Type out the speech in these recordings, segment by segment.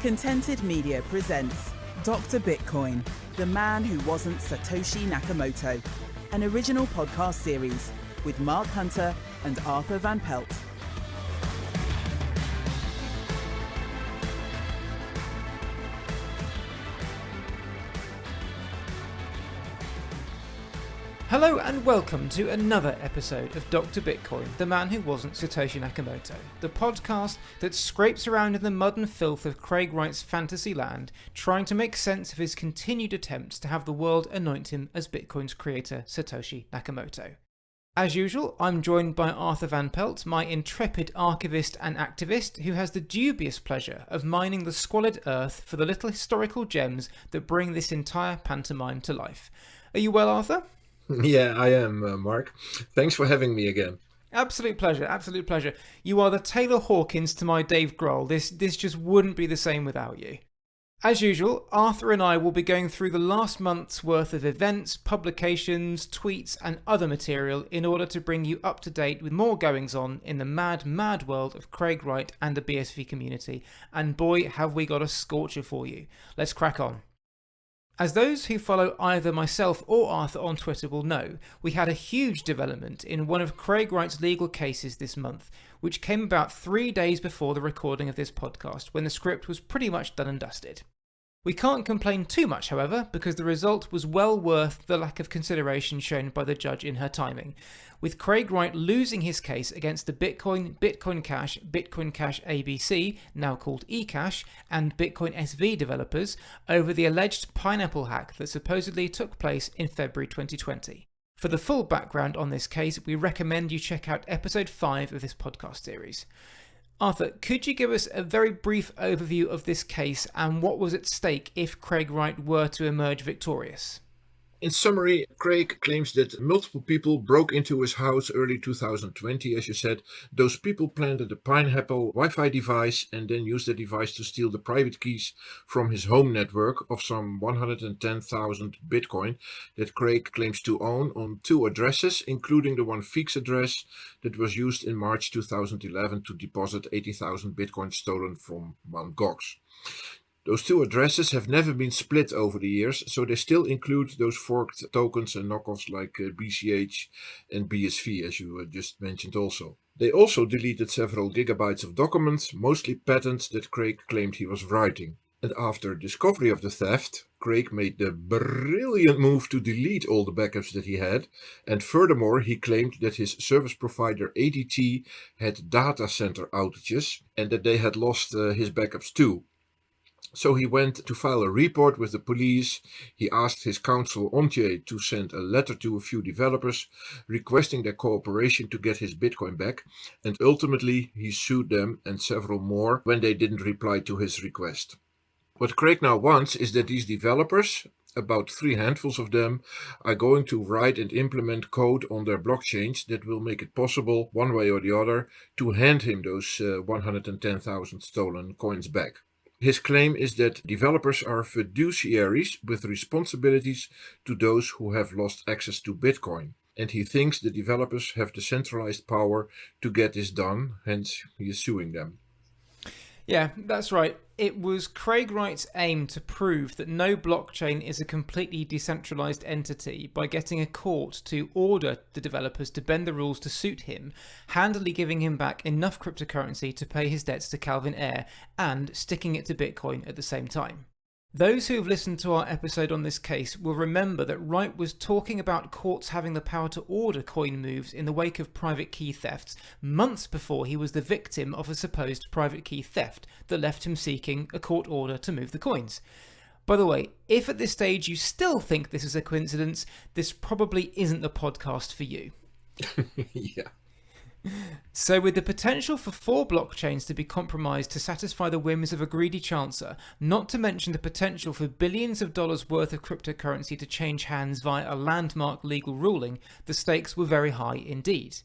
Contented Media presents Dr. Bitcoin, the man who wasn't Satoshi Nakamoto, an original podcast series with Mark Hunter and Arthur Van Pelt. Hello and welcome to another episode of Dr. Bitcoin, the man who wasn't Satoshi Nakamoto, the podcast that scrapes around in the mud and filth of Craig Wright's fantasy land, trying to make sense of his continued attempts to have the world anoint him as Bitcoin's creator, Satoshi Nakamoto. As usual, I'm joined by Arthur Van Pelt, my intrepid archivist and activist, who has the dubious pleasure of mining the squalid earth for the little historical gems that bring this entire pantomime to life. Are you well, Arthur? Yeah, I am, Mark. Thanks for having me again. Absolute pleasure, absolute pleasure. You are the Taylor Hawkins to my Dave Grohl. This just wouldn't be the same without you. As usual, Arthur and I will be going through the last month's worth of events, publications, tweets and other material in order to bring you up to date with more goings on in the mad, mad world of Craig Wright and the BSV community. And boy, have we got a scorcher for you. Let's crack on. As those who follow either myself or Arthur on Twitter will know, we had a huge development in one of Craig Wright's legal cases this month, which came about 3 days before the recording of this podcast, when the script was pretty much done and dusted. We can't complain too much, however, because the result was well worth the lack of consideration shown by the judge in her timing, with Craig Wright losing his case against the Bitcoin, Bitcoin Cash ABC, now called eCash, and Bitcoin SV developers over the alleged pineapple hack that supposedly took place in February 2020. For the full background on this case, we recommend you check out episode 5 of this podcast series. Arthur, could you give us a very brief overview of this case and what was at stake if Craig Wright were to emerge victorious? In summary, Craig claims that multiple people broke into his house early 2020, as you said. Those people planted a pineapple Wi-Fi device and then used the device to steal the private keys from his home network of some 110,000 Bitcoin that Craig claims to own on 2 addresses, including the one fix address that was used in March 2011 to deposit 80,000 Bitcoin stolen from Mt. Gox. Those 2 addresses have never been split over the years, so they still include those forked tokens and knockoffs like BCH and BSV, as you just mentioned also. They also deleted several gigabytes of documents, mostly patents that Craig claimed he was writing. And after discovery of the theft, Craig made the brilliant move to delete all the backups that he had, and furthermore he claimed that his service provider ADT had data center outages and that they had lost his backups too. So he went to file a report with the police. He asked his counsel Ontje to send a letter to a few developers requesting their cooperation to get his Bitcoin back, and ultimately he sued them and several more when they didn't reply to his request. What Craig now wants is that these developers, about 3 handfuls of them, are going to write and implement code on their blockchains that will make it possible, one way or the other, to hand him those 110,000 stolen coins back. His claim is that developers are fiduciaries with responsibilities to those who have lost access to Bitcoin, and he thinks the developers have the centralized power to get this done, hence he is suing them. Yeah, that's right. It was Craig Wright's aim to prove that no blockchain is a completely decentralized entity by getting a court to order the developers to bend the rules to suit him, handily giving him back enough cryptocurrency to pay his debts to Calvin Ayre, and sticking it to Bitcoin at the same time. Those who have listened to our episode on this case will remember that Wright was talking about courts having the power to order coin moves in the wake of private key thefts months before he was the victim of a supposed private key theft that left him seeking a court order to move the coins. By the way, if at this stage you still think this is a coincidence, this probably isn't the podcast for you. Yeah. So with the potential for 4 blockchains to be compromised to satisfy the whims of a greedy chancer, not to mention the potential for billions of dollars worth of cryptocurrency to change hands via a landmark legal ruling, the stakes were very high indeed.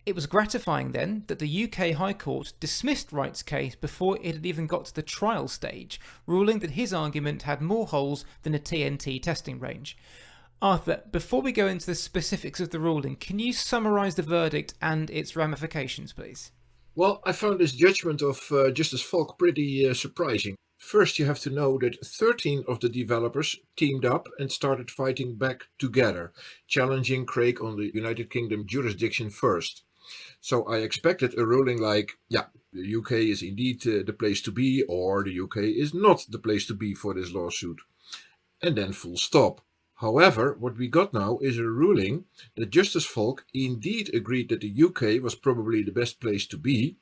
It was gratifying then that the UK High Court dismissed Wright's case before it had even got to the trial stage, ruling that his argument had more holes than a TNT testing range. Arthur, before we go into the specifics of the ruling, can you summarise the verdict and its ramifications, please? Well, I found this judgment of Justice Falk pretty surprising. First, you have to know that 13 of the developers teamed up and started fighting back together, challenging Craig on the United Kingdom jurisdiction first. So I expected a ruling like, yeah, the UK is indeed the place to be, or the UK is not the place to be for this lawsuit. And then full stop. However, what we got now is a ruling that Justice Falk indeed agreed that the UK was probably the best place to be,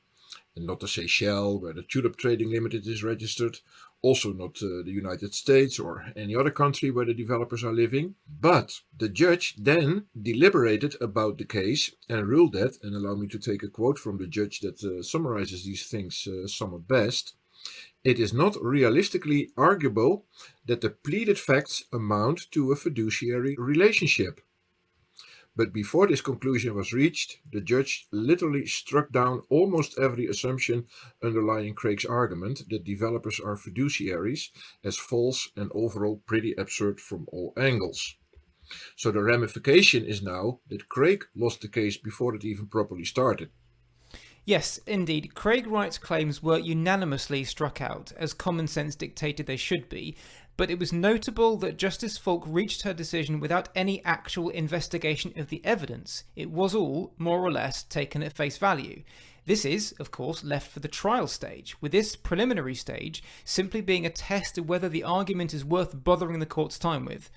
and not the Seychelles, where the Tulip Trading Limited is registered, also not the United States or any other country where the developers are living. But the judge then deliberated about the case and ruled that, and allow me to take a quote from the judge that summarizes these things somewhat best, "It is not realistically arguable that the pleaded facts amount to a fiduciary relationship." But before this conclusion was reached, the judge literally struck down almost every assumption underlying Craig's argument that developers are fiduciaries as false and overall pretty absurd from all angles. So the ramification is now that Craig lost the case before it even properly started. Yes, indeed, Craig Wright's claims were unanimously struck out, as common sense dictated they should be, but it was notable that Justice Falk reached her decision without any actual investigation of the evidence. It was all, more or less, taken at face value. This is, of course, left for the trial stage, with this preliminary stage simply being a test of whether the argument is worth bothering the court's time with.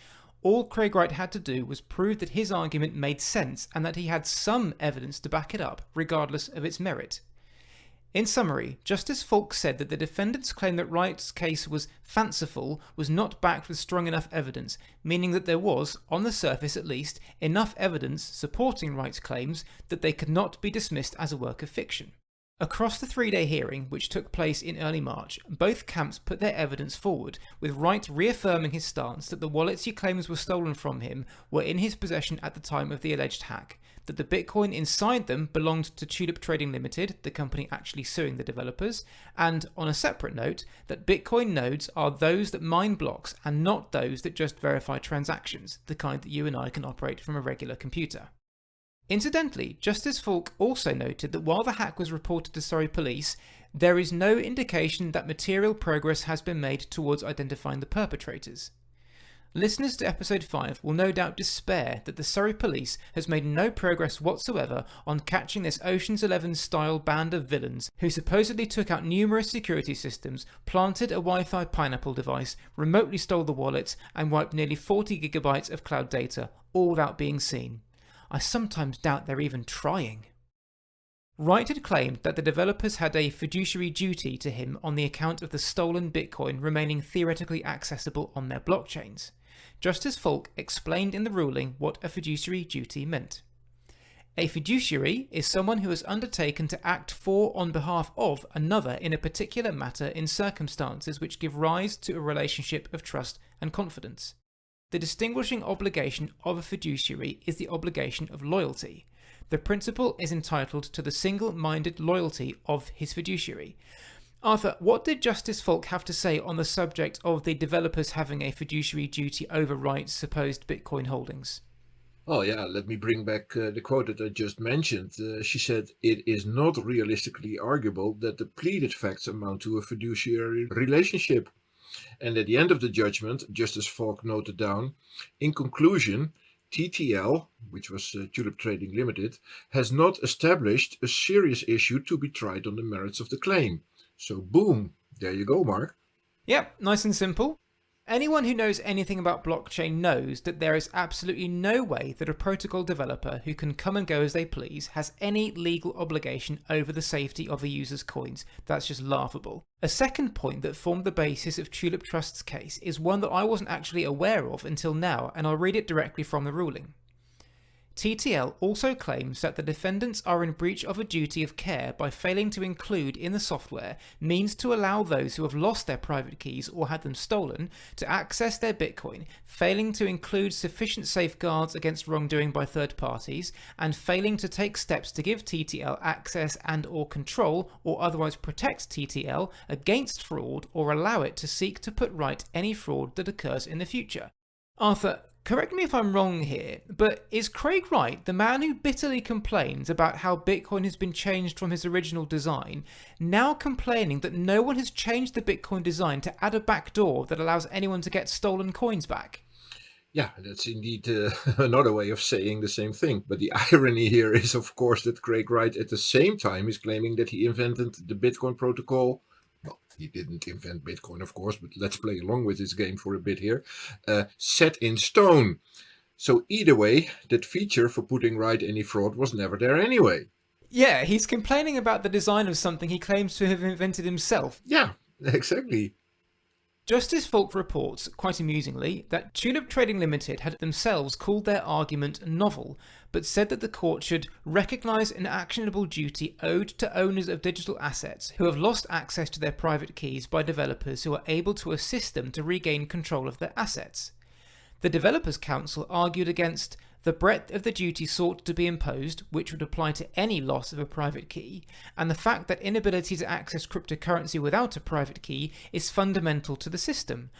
All Craig Wright had to do was prove that his argument made sense and that he had some evidence to back it up, regardless of its merit. In summary, Justice Falk said that the defendant's claim that Wright's case was fanciful was not backed with strong enough evidence, meaning that there was, on the surface at least, enough evidence supporting Wright's claims that they could not be dismissed as a work of fiction. Across the 3-day hearing, which took place in early March, both camps put their evidence forward, with Wright reaffirming his stance that the wallets he claims were stolen from him were in his possession at the time of the alleged hack, that the Bitcoin inside them belonged to Tulip Trading Limited, the company actually suing the developers, and, on a separate note, that Bitcoin nodes are those that mine blocks and not those that just verify transactions, the kind that you and I can operate from a regular computer. Incidentally, Justice Falk also noted that while the hack was reported to Surrey police, there is no indication that material progress has been made towards identifying the perpetrators. Listeners to episode 5 will no doubt despair that the Surrey police has made no progress whatsoever on catching this Ocean's 11 style band of villains who supposedly took out numerous security systems, planted a Wi-Fi pineapple device, remotely stole the wallets, and wiped nearly 40 gigabytes of cloud data, all without being seen. I sometimes doubt they're even trying. Wright had claimed that the developers had a fiduciary duty to him on the account of the stolen Bitcoin remaining theoretically accessible on their blockchains. Justice Falk explained in the ruling what a fiduciary duty meant. A fiduciary is someone who has undertaken to act for on behalf of another in a particular matter in circumstances which give rise to a relationship of trust and confidence. The distinguishing obligation of a fiduciary is the obligation of loyalty. The principal is entitled to the single-minded loyalty of his fiduciary. Arthur, what did Justice Falk have to say on the subject of the developers having a fiduciary duty over Wright's supposed Bitcoin holdings? Oh yeah, let me bring back the quote that I just mentioned. She said, "It is not realistically arguable that the pleaded facts amount to a fiduciary relationship." And at the end of the judgment, Justice Falk noted down, "In conclusion, TTL, which was Tulip Trading Limited, has not established a serious issue to be tried on the merits of the claim." So boom, there you go, Mark. Yep, nice and simple. Anyone who knows anything about blockchain knows that there is absolutely no way that a protocol developer who can come and go as they please has any legal obligation over the safety of a user's coins. That's just laughable. A second point that formed the basis of Tulip Trust's case is one that I wasn't actually aware of until now, and I'll read it directly from the ruling. TTL also claims that the defendants are in breach of a duty of care by failing to include in the software means to allow those who have lost their private keys or had them stolen to access their Bitcoin, failing to include sufficient safeguards against wrongdoing by third parties, and failing to take steps to give TTL access and/or control or otherwise protect TTL against fraud or allow it to seek to put right any fraud that occurs in the future. Arthur, Correct me if I'm wrong here, but is Craig Wright, the man who bitterly complains about how Bitcoin has been changed from his original design, now complaining that no one has changed the Bitcoin design to add a backdoor that allows anyone to get stolen coins back? Yeah, that's indeed another way of saying the same thing. But the irony here is, of course, that Craig Wright at the same time is claiming that he invented the Bitcoin protocol. Well, he didn't invent Bitcoin, of course, but let's play along with this game for a bit here. Set in stone. So either way, that feature for putting right any fraud was never there anyway. Yeah, he's complaining about the design of something he claims to have invented himself. Yeah, exactly. Justice Falk reports, quite amusingly, that Tulip Trading Limited had themselves called their argument novel, but said that the court should recognise an actionable duty owed to owners of digital assets who have lost access to their private keys by developers who are able to assist them to regain control of their assets. The Developers Council argued against the breadth of the duty sought to be imposed, which would apply to any loss of a private key, and the fact that inability to access cryptocurrency without a private key is fundamental to the system.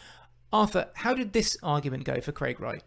Arthur, how did this argument go for Craig Wright?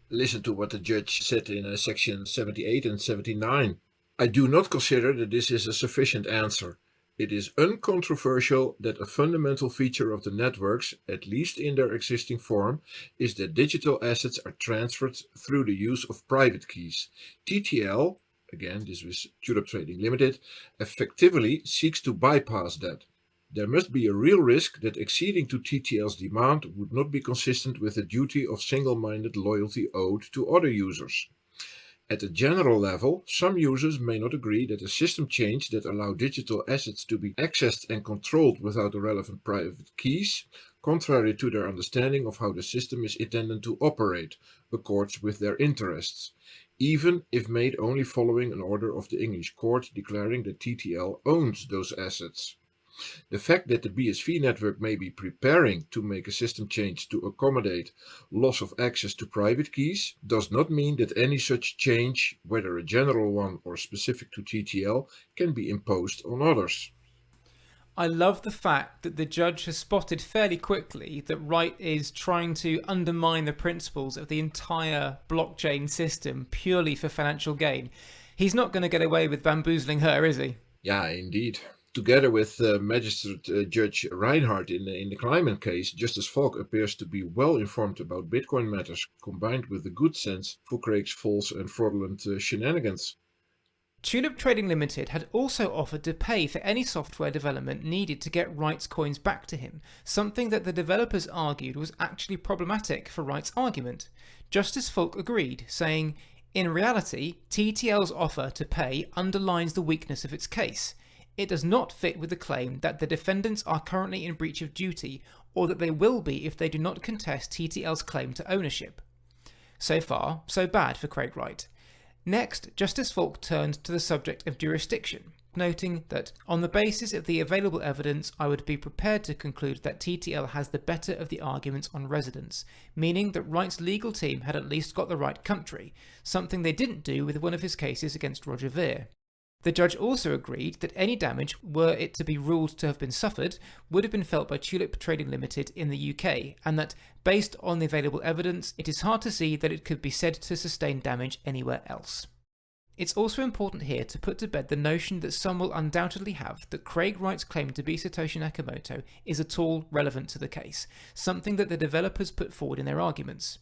Listen to what the judge said in section 78 and 79. I do not consider that this is a sufficient answer. It is uncontroversial that a fundamental feature of the networks, at least in their existing form, is that digital assets are transferred through the use of private keys. TTL, again this was Tulip Trading Limited, effectively seeks to bypass that. There must be a real risk that acceding to TTL's demand would not be consistent with the duty of single-minded loyalty owed to other users. At a general level, some users may not agree that a system change that allows digital assets to be accessed and controlled without the relevant private keys, contrary to their understanding of how the system is intended to operate, accords with their interests, even if made only following an order of the English court declaring that TTL owns those assets. The fact that the BSV network may be preparing to make a system change to accommodate loss of access to private keys does not mean that any such change, whether a general one or specific to TTL, can be imposed on others. I love the fact that the judge has spotted fairly quickly that Wright is trying to undermine the principles of the entire blockchain system purely for financial gain. He's not going to get away with bamboozling her, is he? Yeah, indeed. Together with Magistrate Judge Reinhardt in the Kleiman case, Justice Falk appears to be well informed about Bitcoin matters, combined with the good sense for Craig's false and fraudulent shenanigans. Tulip Trading Limited had also offered to pay for any software development needed to get Wright's coins back to him, something that the developers argued was actually problematic for Wright's argument. Justice Falk agreed, saying, "In reality, TTL's offer to pay underlines the weakness of its case. It does not fit with the claim that the defendants are currently in breach of duty, or that they will be if they do not contest TTL's claim to ownership." So far, so bad for Craig Wright. Next, Justice Falk turned to the subject of jurisdiction, noting that, on the basis of the available evidence, I would be prepared to conclude that TTL has the better of the arguments on residence, meaning that Wright's legal team had at least got the right country, something they didn't do with one of his cases against Roger Ver. The judge also agreed that any damage, were it to be ruled to have been suffered, would have been felt by Tulip Trading Limited in the UK, and that, based on the available evidence, it is hard to see that it could be said to sustain damage anywhere else. It's also important here to put to bed the notion that some will undoubtedly have that Craig Wright's claim to be Satoshi Nakamoto is at all relevant to the case, something that the developers put forward in their arguments.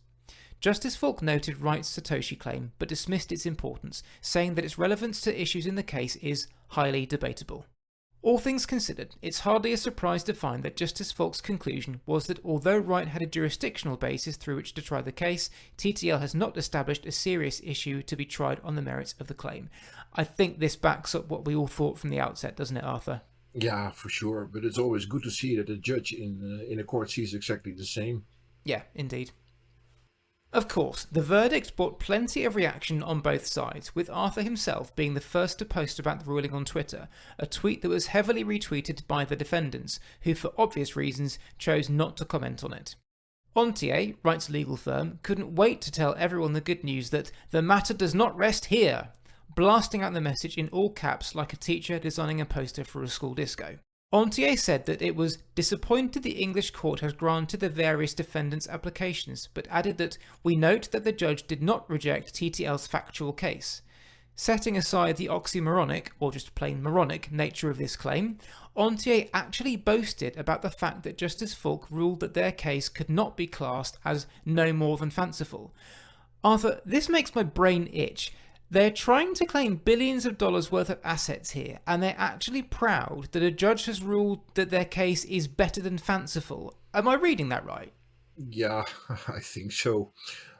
Justice Falk noted Wright's Satoshi claim, but dismissed its importance, saying that its relevance to issues in the case is highly debatable. All things considered, it's hardly a surprise to find that Justice Falk's conclusion was that although Wright had a jurisdictional basis through which to try the case, TTL has not established a serious issue to be tried on the merits of the claim. I think this backs up what we all thought from the outset, doesn't it, Arthur? Yeah, for sure, but it's always good to see that a judge in a court sees exactly the same. Yeah, indeed. Of course, the verdict brought plenty of reaction on both sides, with Arthur himself being the first to post about the ruling on Twitter, a tweet that was heavily retweeted by the defendants, who for obvious reasons chose not to comment on it. Ontier, Wright's legal firm, couldn't wait to tell everyone the good news that the matter does not rest here, blasting out the message in all caps like a teacher designing a poster for a school disco. Ontier said that it was disappointed the English court has granted the various defendants' applications, but added that we note that the judge did not reject TTL's factual case. Setting aside the oxymoronic, or just plain moronic, nature of this claim, Ontier actually boasted about the fact that Justice Falk ruled that their case could not be classed as no more than fanciful. Arthur, this makes my brain itch. They're trying to claim billions of dollars worth of assets here, and they're actually proud that a judge has ruled that their case is better than fanciful. Am I reading that right? Yeah, I think so.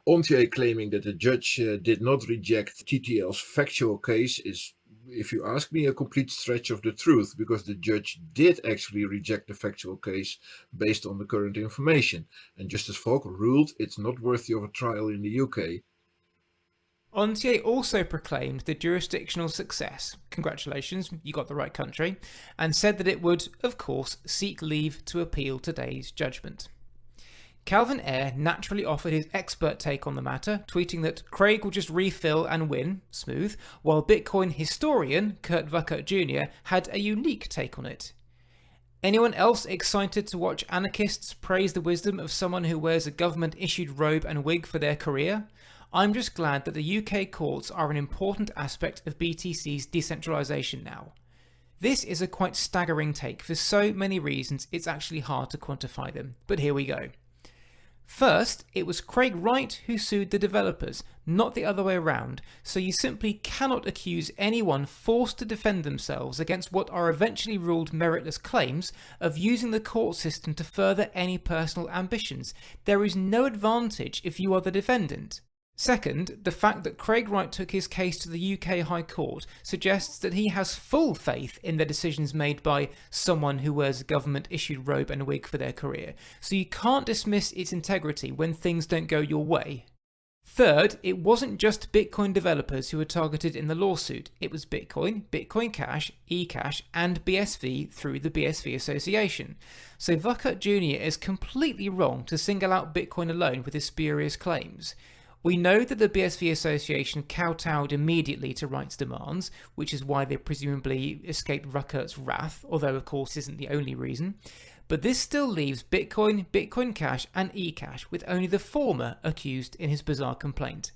Ontier claiming that the judge did not reject TTL's factual case is, if you ask me, a complete stretch of the truth, because the judge did actually reject the factual case based on the current information, and Justice Falk ruled it's not worthy of a trial in the UK. Ontier also proclaimed the jurisdictional success, congratulations, you got the right country, and said that it would, of course, seek leave to appeal today's judgment. Calvin Ayre naturally offered his expert take on the matter, tweeting that Craig will just refill and win, smooth, while Bitcoin historian Kurt Wuckert Jr. had a unique take on it. Anyone else excited to watch anarchists praise the wisdom of someone who wears a government-issued robe and wig for their career? I'm just glad that the UK courts are an important aspect of BTC's decentralisation now. This is a quite staggering take for so many reasons it's actually hard to quantify them, but here we go. First, it was Craig Wright who sued the developers, not the other way around, so you simply cannot accuse anyone forced to defend themselves against what are eventually ruled meritless claims of using the court system to further any personal ambitions. There is no advantage if you are the defendant. Second, the fact that Craig Wright took his case to the UK High Court suggests that he has full faith in the decisions made by someone who wears a government-issued robe and wig for their career, so you can't dismiss its integrity when things don't go your way. Third, it wasn't just Bitcoin developers who were targeted in the lawsuit, it was Bitcoin, Bitcoin Cash, eCash and BSV through the BSV Association. So Wuckert Jr. is completely wrong to single out Bitcoin alone with his spurious claims. We know that the BSV Association kowtowed immediately to Wright's demands, which is why they presumably escaped Wuckert's wrath, although of course isn't the only reason. But this still leaves Bitcoin, Bitcoin Cash and eCash with only the former accused in his bizarre complaint.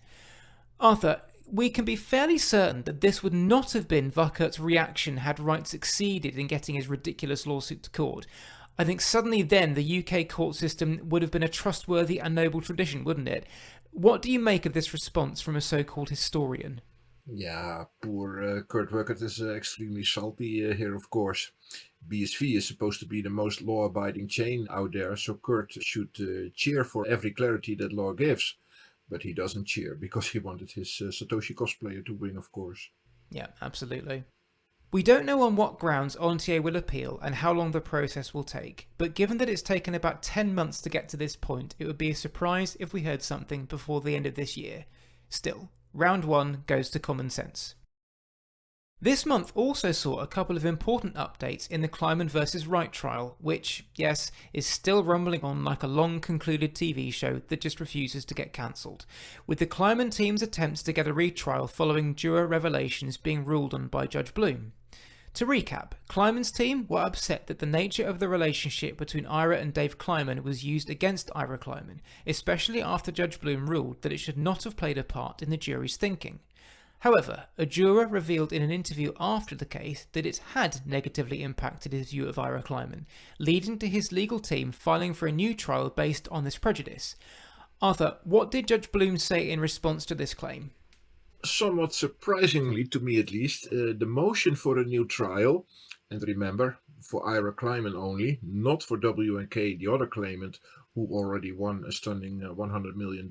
Arthur, we can be fairly certain that this would not have been Wuckert's reaction had Wright succeeded in getting his ridiculous lawsuit to court. I think suddenly then the UK court system would have been a trustworthy and noble tradition, wouldn't it? What do you make of this response from a so-called historian? Yeah, poor Kurt Wuckert is extremely salty here, of course. BSV is supposed to be the most law-abiding chain out there, so Kurt should cheer for every clarity that law gives. But he doesn't cheer because he wanted his Satoshi cosplayer to win, of course. Yeah, absolutely. We don't know on what grounds Ontier will appeal and how long the process will take, but given that it's taken about 10 months to get to this point, it would be a surprise if we heard something before the end of this year. Still, round one goes to common sense. This month also saw a couple of important updates in the Kleiman vs. Wright trial, which, yes, is still rumbling on like a long concluded TV show that just refuses to get cancelled, with the Kleiman team's attempts to get a retrial following juror revelations being ruled on by Judge Bloom. To recap, Kleiman's team were upset that the nature of the relationship between Ira and Dave Kleiman was used against Ira Kleiman, especially after Judge Bloom ruled that it should not have played a part in the jury's thinking. However, a juror revealed in an interview after the case that it had negatively impacted his view of Ira Kleiman, leading to his legal team filing for a new trial based on this prejudice. Arthur, what did Judge Bloom say in response to this claim? Somewhat surprisingly, to me at least, the motion for a new trial, and remember, for Ira Kleiman only, not for W&K, the other claimant, who already won a stunning $100 million,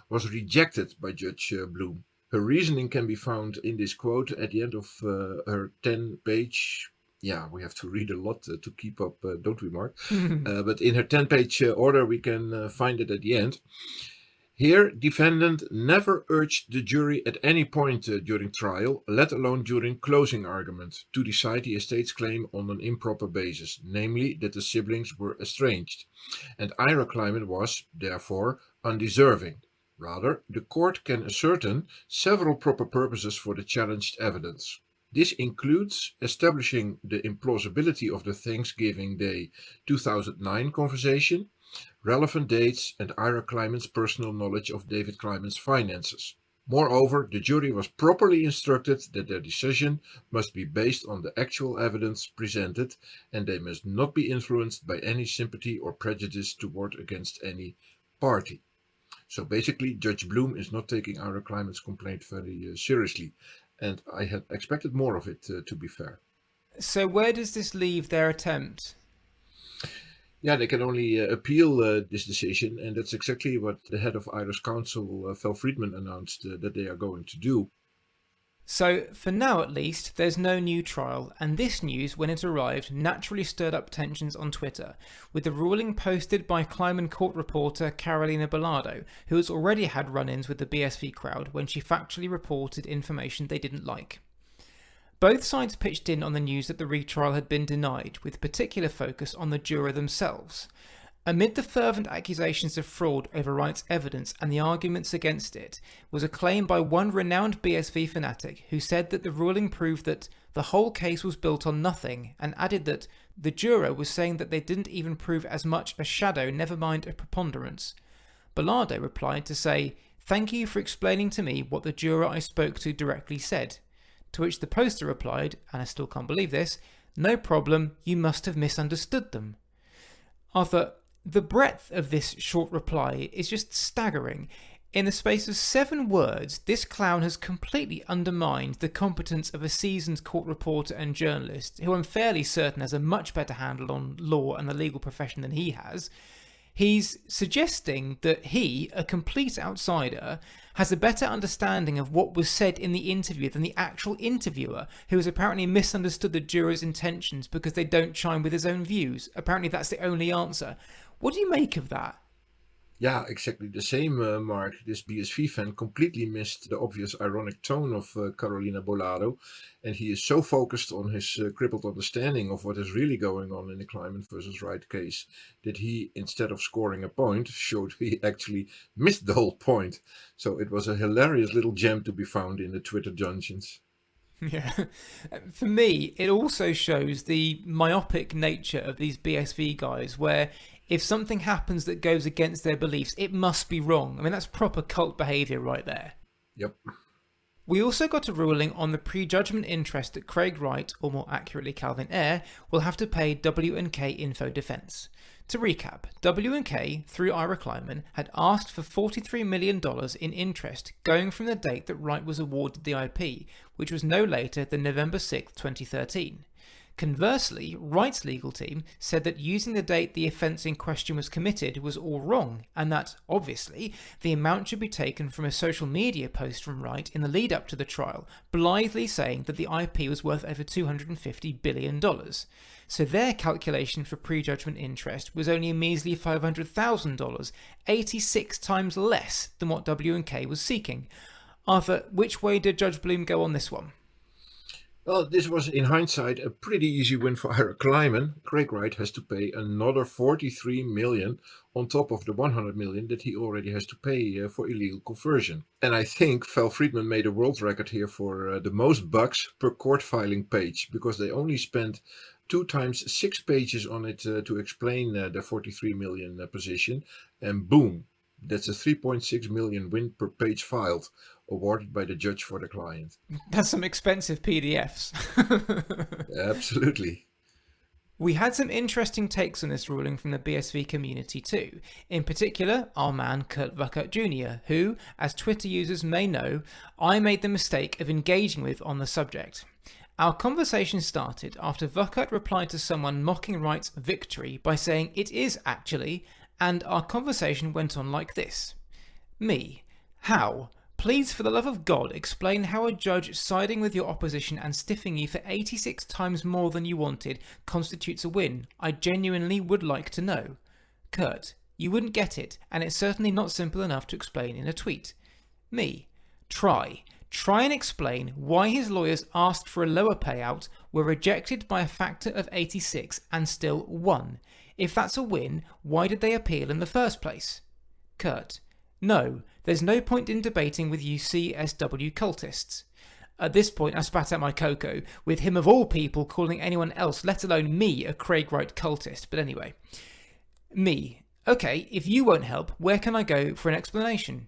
was rejected by Judge Bloom. Her reasoning can be found in this quote at the end of her 10-page, yeah, we have to read a lot to keep up, don't we, Mark? But in her 10-page order, we can find it at the end. Here, defendant never urged the jury at any point during trial, let alone during closing argument, to decide the estate's claim on an improper basis, namely that the siblings were estranged, and Ira Kleiman was, therefore, undeserving. Rather, the court can ascertain several proper purposes for the challenged evidence. This includes establishing the implausibility of the Thanksgiving Day 2009 conversation, relevant dates, and Ira Kleiman's personal knowledge of David Kleiman's finances. Moreover, the jury was properly instructed that their decision must be based on the actual evidence presented, and they must not be influenced by any sympathy or prejudice toward against any party. So basically, Judge Bloom is not taking Ira Kleiman's complaint very seriously, and I had expected more of it, to be fair. So where does this leave their attempt? Yeah, they can only appeal this decision, and that's exactly what the head of Ira's counsel, Val Friedman, announced that they are going to do. So, for now at least, there's no new trial, and this news, when it arrived, naturally stirred up tensions on Twitter, with the ruling posted by Kleiman court reporter Carolina Bellardo, who has already had run-ins with the BSV crowd when she factually reported information they didn't like. Both sides pitched in on the news that the retrial had been denied, with particular focus on the juror themselves. Amid the fervent accusations of fraud over Wright's evidence and the arguments against it, was a claim by one renowned BSV fanatic who said that the ruling proved that the whole case was built on nothing, and added that the juror was saying that they didn't even prove as much a shadow, never mind a preponderance. Bellardo replied to say, "Thank you for explaining to me what the juror I spoke to directly said." To which the poster replied, and I still can't believe this, "No problem, you must have misunderstood them." Arthur, the breadth of this short reply is just staggering. In the space of 7 words, this clown has completely undermined the competence of a seasoned court reporter and journalist, who I'm fairly certain has a much better handle on law and the legal profession than he has. He's suggesting that he, a complete outsider, has a better understanding of what was said in the interview than the actual interviewer, who has apparently misunderstood the juror's intentions because they don't chime with his own views. Apparently that's the only answer. What do you make of that? Yeah, exactly the same, Mark. This BSV fan completely missed the obvious ironic tone of Carolina Bolado, and he is so focused on his crippled understanding of what is really going on in the Kleiman versus Wright case that he, instead of scoring a point, showed he actually missed the whole point. So it was a hilarious little gem to be found in the Twitter dungeons. Yeah. For me, it also shows the myopic nature of these BSV guys, where if something happens that goes against their beliefs, it must be wrong. I mean, that's proper cult behaviour right there. Yep. We also got a ruling on the prejudgment interest that Craig Wright, or more accurately Calvin Ayre, will have to pay W&K Info Defence. To recap, W&K, through Ira Kleiman, had asked for $43 million in interest going from the date that Wright was awarded the IP, which was no later than November 6, 2013. Conversely, Wright's legal team said that using the date the offence in question was committed was all wrong, and that, obviously, the amount should be taken from a social media post from Wright in the lead up to the trial, blithely saying that the IP was worth over $250 billion. So their calculation for prejudgment interest was only a measly $500,000, 86 times less than what W&K was seeking. Arthur, which way did Judge Bloom go on this one? Well, this was, in hindsight, a pretty easy win for Ira Kleiman. Craig Wright has to pay another $43 million on top of the $100 million that he already has to pay for illegal conversion. And I think Val Friedman made a world record here for the most bucks per court filing page, because they only spent 2 times 6 pages on it to explain the $43 million position. And boom, that's a $3.6 million win per page filed, awarded by the judge for the client. That's some expensive PDFs. Absolutely. We had some interesting takes on this ruling from the BSV community too. In particular, our man Kurt Wuckert Jr., who, as Twitter users may know, I made the mistake of engaging with on the subject. Our conversation started after Wuckert replied to someone mocking Wright's victory by saying it is actually, and our conversation went on like this. Me. How? Please, for the love of God, explain how a judge siding with your opposition and stiffing you for 86 times more than you wanted constitutes a win. I genuinely would like to know. Kurt, you wouldn't get it, and it's certainly not simple enough to explain in a tweet. Me. Try and explain why his lawyers asked for a lower payout, were rejected by a factor of 86 and still won. If that's a win, why did they appeal in the first place? Kurt. No, there's no point in debating with you CSW cultists. At this point, I spat out my cocoa, with him of all people calling anyone else, let alone me, a Craig Wright cultist. But anyway. Me. Okay, if you won't help, where can I go for an explanation?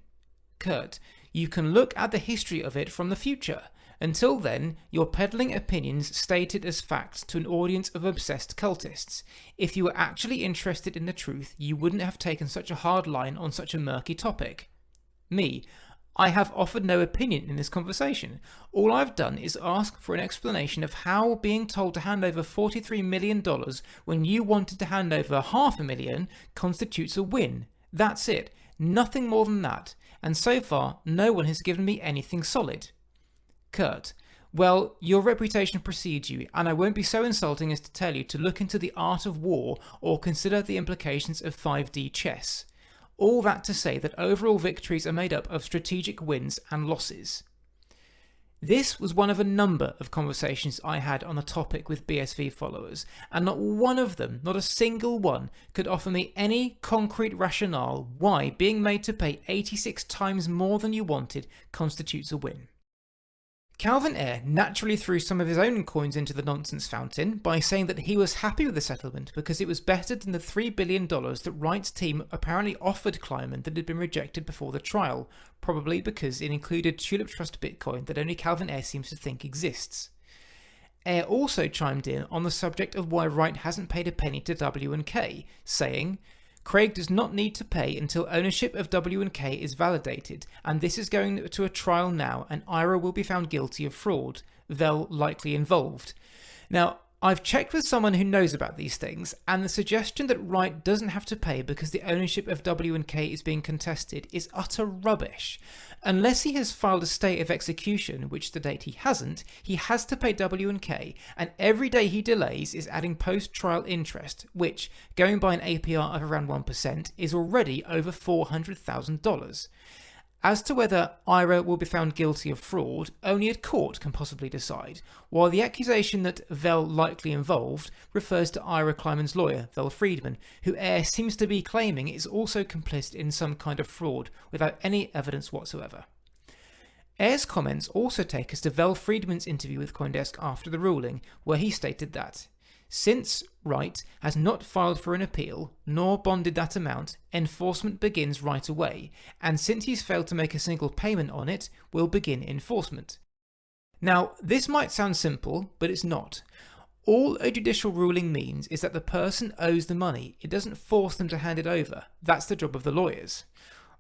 Kurt. You can look at the history of it from the future. Until then, you're peddling opinions stated as facts to an audience of obsessed cultists. If you were actually interested in the truth, you wouldn't have taken such a hard line on such a murky topic. Me. I have offered no opinion in this conversation. All I've done is ask for an explanation of how being told to hand over $43 million when you wanted to hand over $500,000 constitutes a win. That's it. Nothing more than that. And so far, no one has given me anything solid. Kurt. Well, your reputation precedes you, and I won't be so insulting as to tell you to look into the art of war or consider the implications of 5D chess. All that to say that overall victories are made up of strategic wins and losses. This was one of a number of conversations I had on the topic with BSV followers, and not one of them, not a single one, could offer me any concrete rationale why being made to pay 86 times more than you wanted constitutes a win. Calvin Ayre naturally threw some of his own coins into the nonsense fountain by saying that he was happy with the settlement because it was better than the $3 billion that Wright's team apparently offered Kleiman that had been rejected before the trial, probably because it included Tulip Trust Bitcoin that only Calvin Ayre seems to think exists. Ayre also chimed in on the subject of why Wright hasn't paid a penny to W&K, saying, Craig does not need to pay until ownership of W&K is validated, and this is going to a trial now, and Ira will be found guilty of fraud, Vel likely involved. Now, I've checked with someone who knows about these things, and the suggestion that Wright doesn't have to pay because the ownership of W&K is being contested is utter rubbish. Unless he has filed a stay of execution, which to date he hasn't, he has to pay W&K, and every day he delays is adding post-trial interest, which, going by an APR of around 1%, is already over $400,000. As to whether Ira will be found guilty of fraud, only a court can possibly decide, while the accusation that Vel likely involved refers to Ira Kleiman's lawyer, Vel Friedman, who Ayre seems to be claiming is also complicit in some kind of fraud without any evidence whatsoever. Ayre's comments also take us to Vel Friedman's interview with CoinDesk after the ruling, where he stated that since Wright has not filed for an appeal, nor bonded that amount, enforcement begins right away, and since he's failed to make a single payment on it, we'll begin enforcement. Now, this might sound simple, but it's not. All a judicial ruling means is that the person owes the money. It doesn't force them to hand it over. That's the job of the lawyers.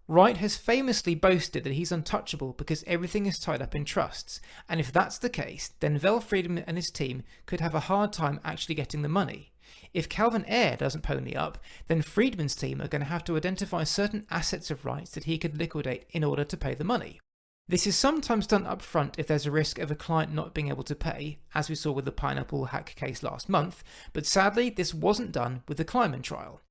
Wright has famously boasted that he's untouchable because everything is tied up in trusts, and if that's the case, then Vel Friedman and his team could have a hard time actually getting the money. If Calvin Ayre doesn't pony up, then Friedman's team are going to have to identify certain assets of Wright's that he could liquidate in order to pay the money. This is sometimes done up front if there's a risk of a client not being able to pay, as we saw with the pineapple hack case last month, but sadly this wasn't done with the Kleiman trial.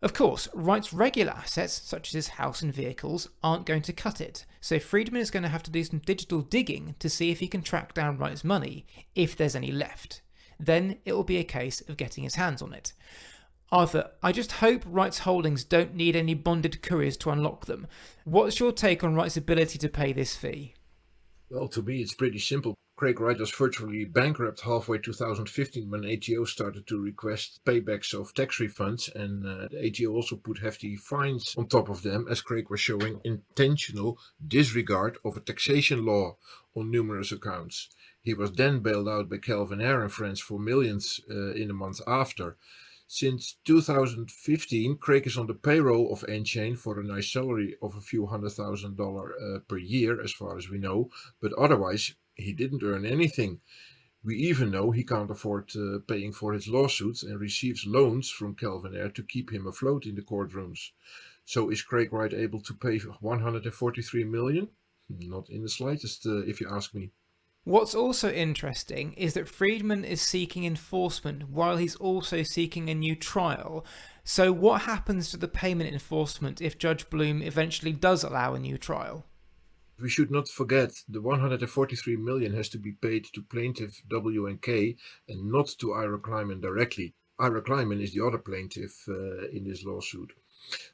Of course, Wright's regular assets, such as his house and vehicles, aren't going to cut it, so Friedman is going to have to do some digital digging to see if he can track down Wright's money, if there's any left. Then it will be a case of getting his hands on it. Arthur, I just hope Wright's holdings don't need any bonded couriers to unlock them. What's your take on Wright's ability to pay this fee? Well, to me it's pretty simple. Craig Wright was virtually bankrupt halfway 2015 when ATO started to request paybacks of tax refunds, and the ATO also put hefty fines on top of them, as Craig was showing intentional disregard of a taxation law on numerous accounts. He was then bailed out by Calvin Ayre and friends for millions in the months after. Since 2015, Craig is on the payroll of N-Chain for a nice salary of a few $100,000 per year, as far as we know, but otherwise he didn't earn anything. We even know he can't afford paying for his lawsuits and receives loans from Calvin Ayre to keep him afloat in the courtrooms. So is Craig Wright able to pay $143 million? Not in the slightest, if you ask me. What's also interesting is that Friedman is seeking enforcement while he's also seeking a new trial. So what happens to the payment enforcement if Judge Bloom eventually does allow a new trial? We should not forget the $143 million has to be paid to plaintiff W&K and not to Ira Kleiman directly. Ira Kleiman is the other plaintiff in this lawsuit.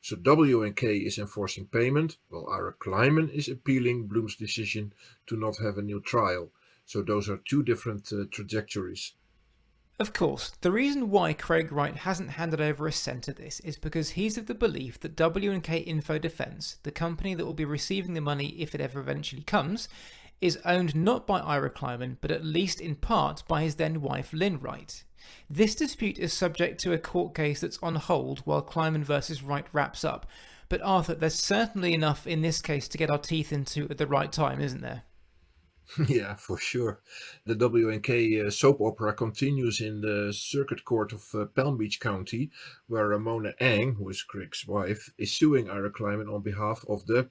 So W&K is enforcing payment, while Ira Kleiman is appealing Bloom's decision to not have a new trial. So those are two different trajectories. Of course, the reason why Craig Wright hasn't handed over a cent of this is because he's of the belief that W&K Info Defence, the company that will be receiving the money if it ever eventually comes, is owned not by Ira Kleiman, but at least in part by his then wife Lynn Wright. This dispute is subject to a court case that's on hold while Kleiman versus Wright wraps up, but Arthur, there's certainly enough in this case to get our teeth into at the right time, isn't there? Yeah, for sure. The W&K soap opera continues in the Circuit Court of Palm Beach County, where Ramona Ang, who is Craig's wife, is suing Ira Kleiman on behalf of the,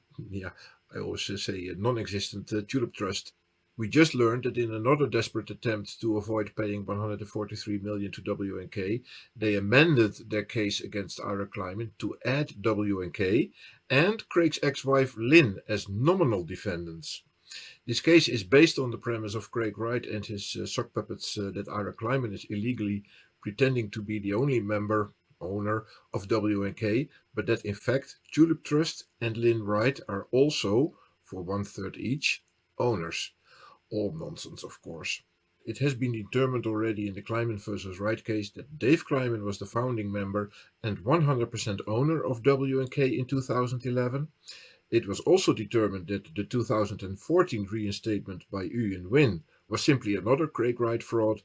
I always say non-existent Tulip Trust. We just learned that in another desperate attempt to avoid paying $143 million to W&K, they amended their case against Ira Kleiman to add W&K and Craig's ex-wife Lynn as nominal defendants. This case is based on the premise of Craig Wright and his sock puppets that Ira Kleiman is illegally pretending to be the only owner of W&K, but that in fact Tulip Trust and Lynn Wright are also, for 1/3 each, owners. All nonsense, of course. It has been determined already in the Kleiman versus Wright case that Dave Kleiman was the founding member and 100% owner of W&K in 2011. It was also determined that the 2014 reinstatement by Uyen Win was simply another Craig Wright fraud,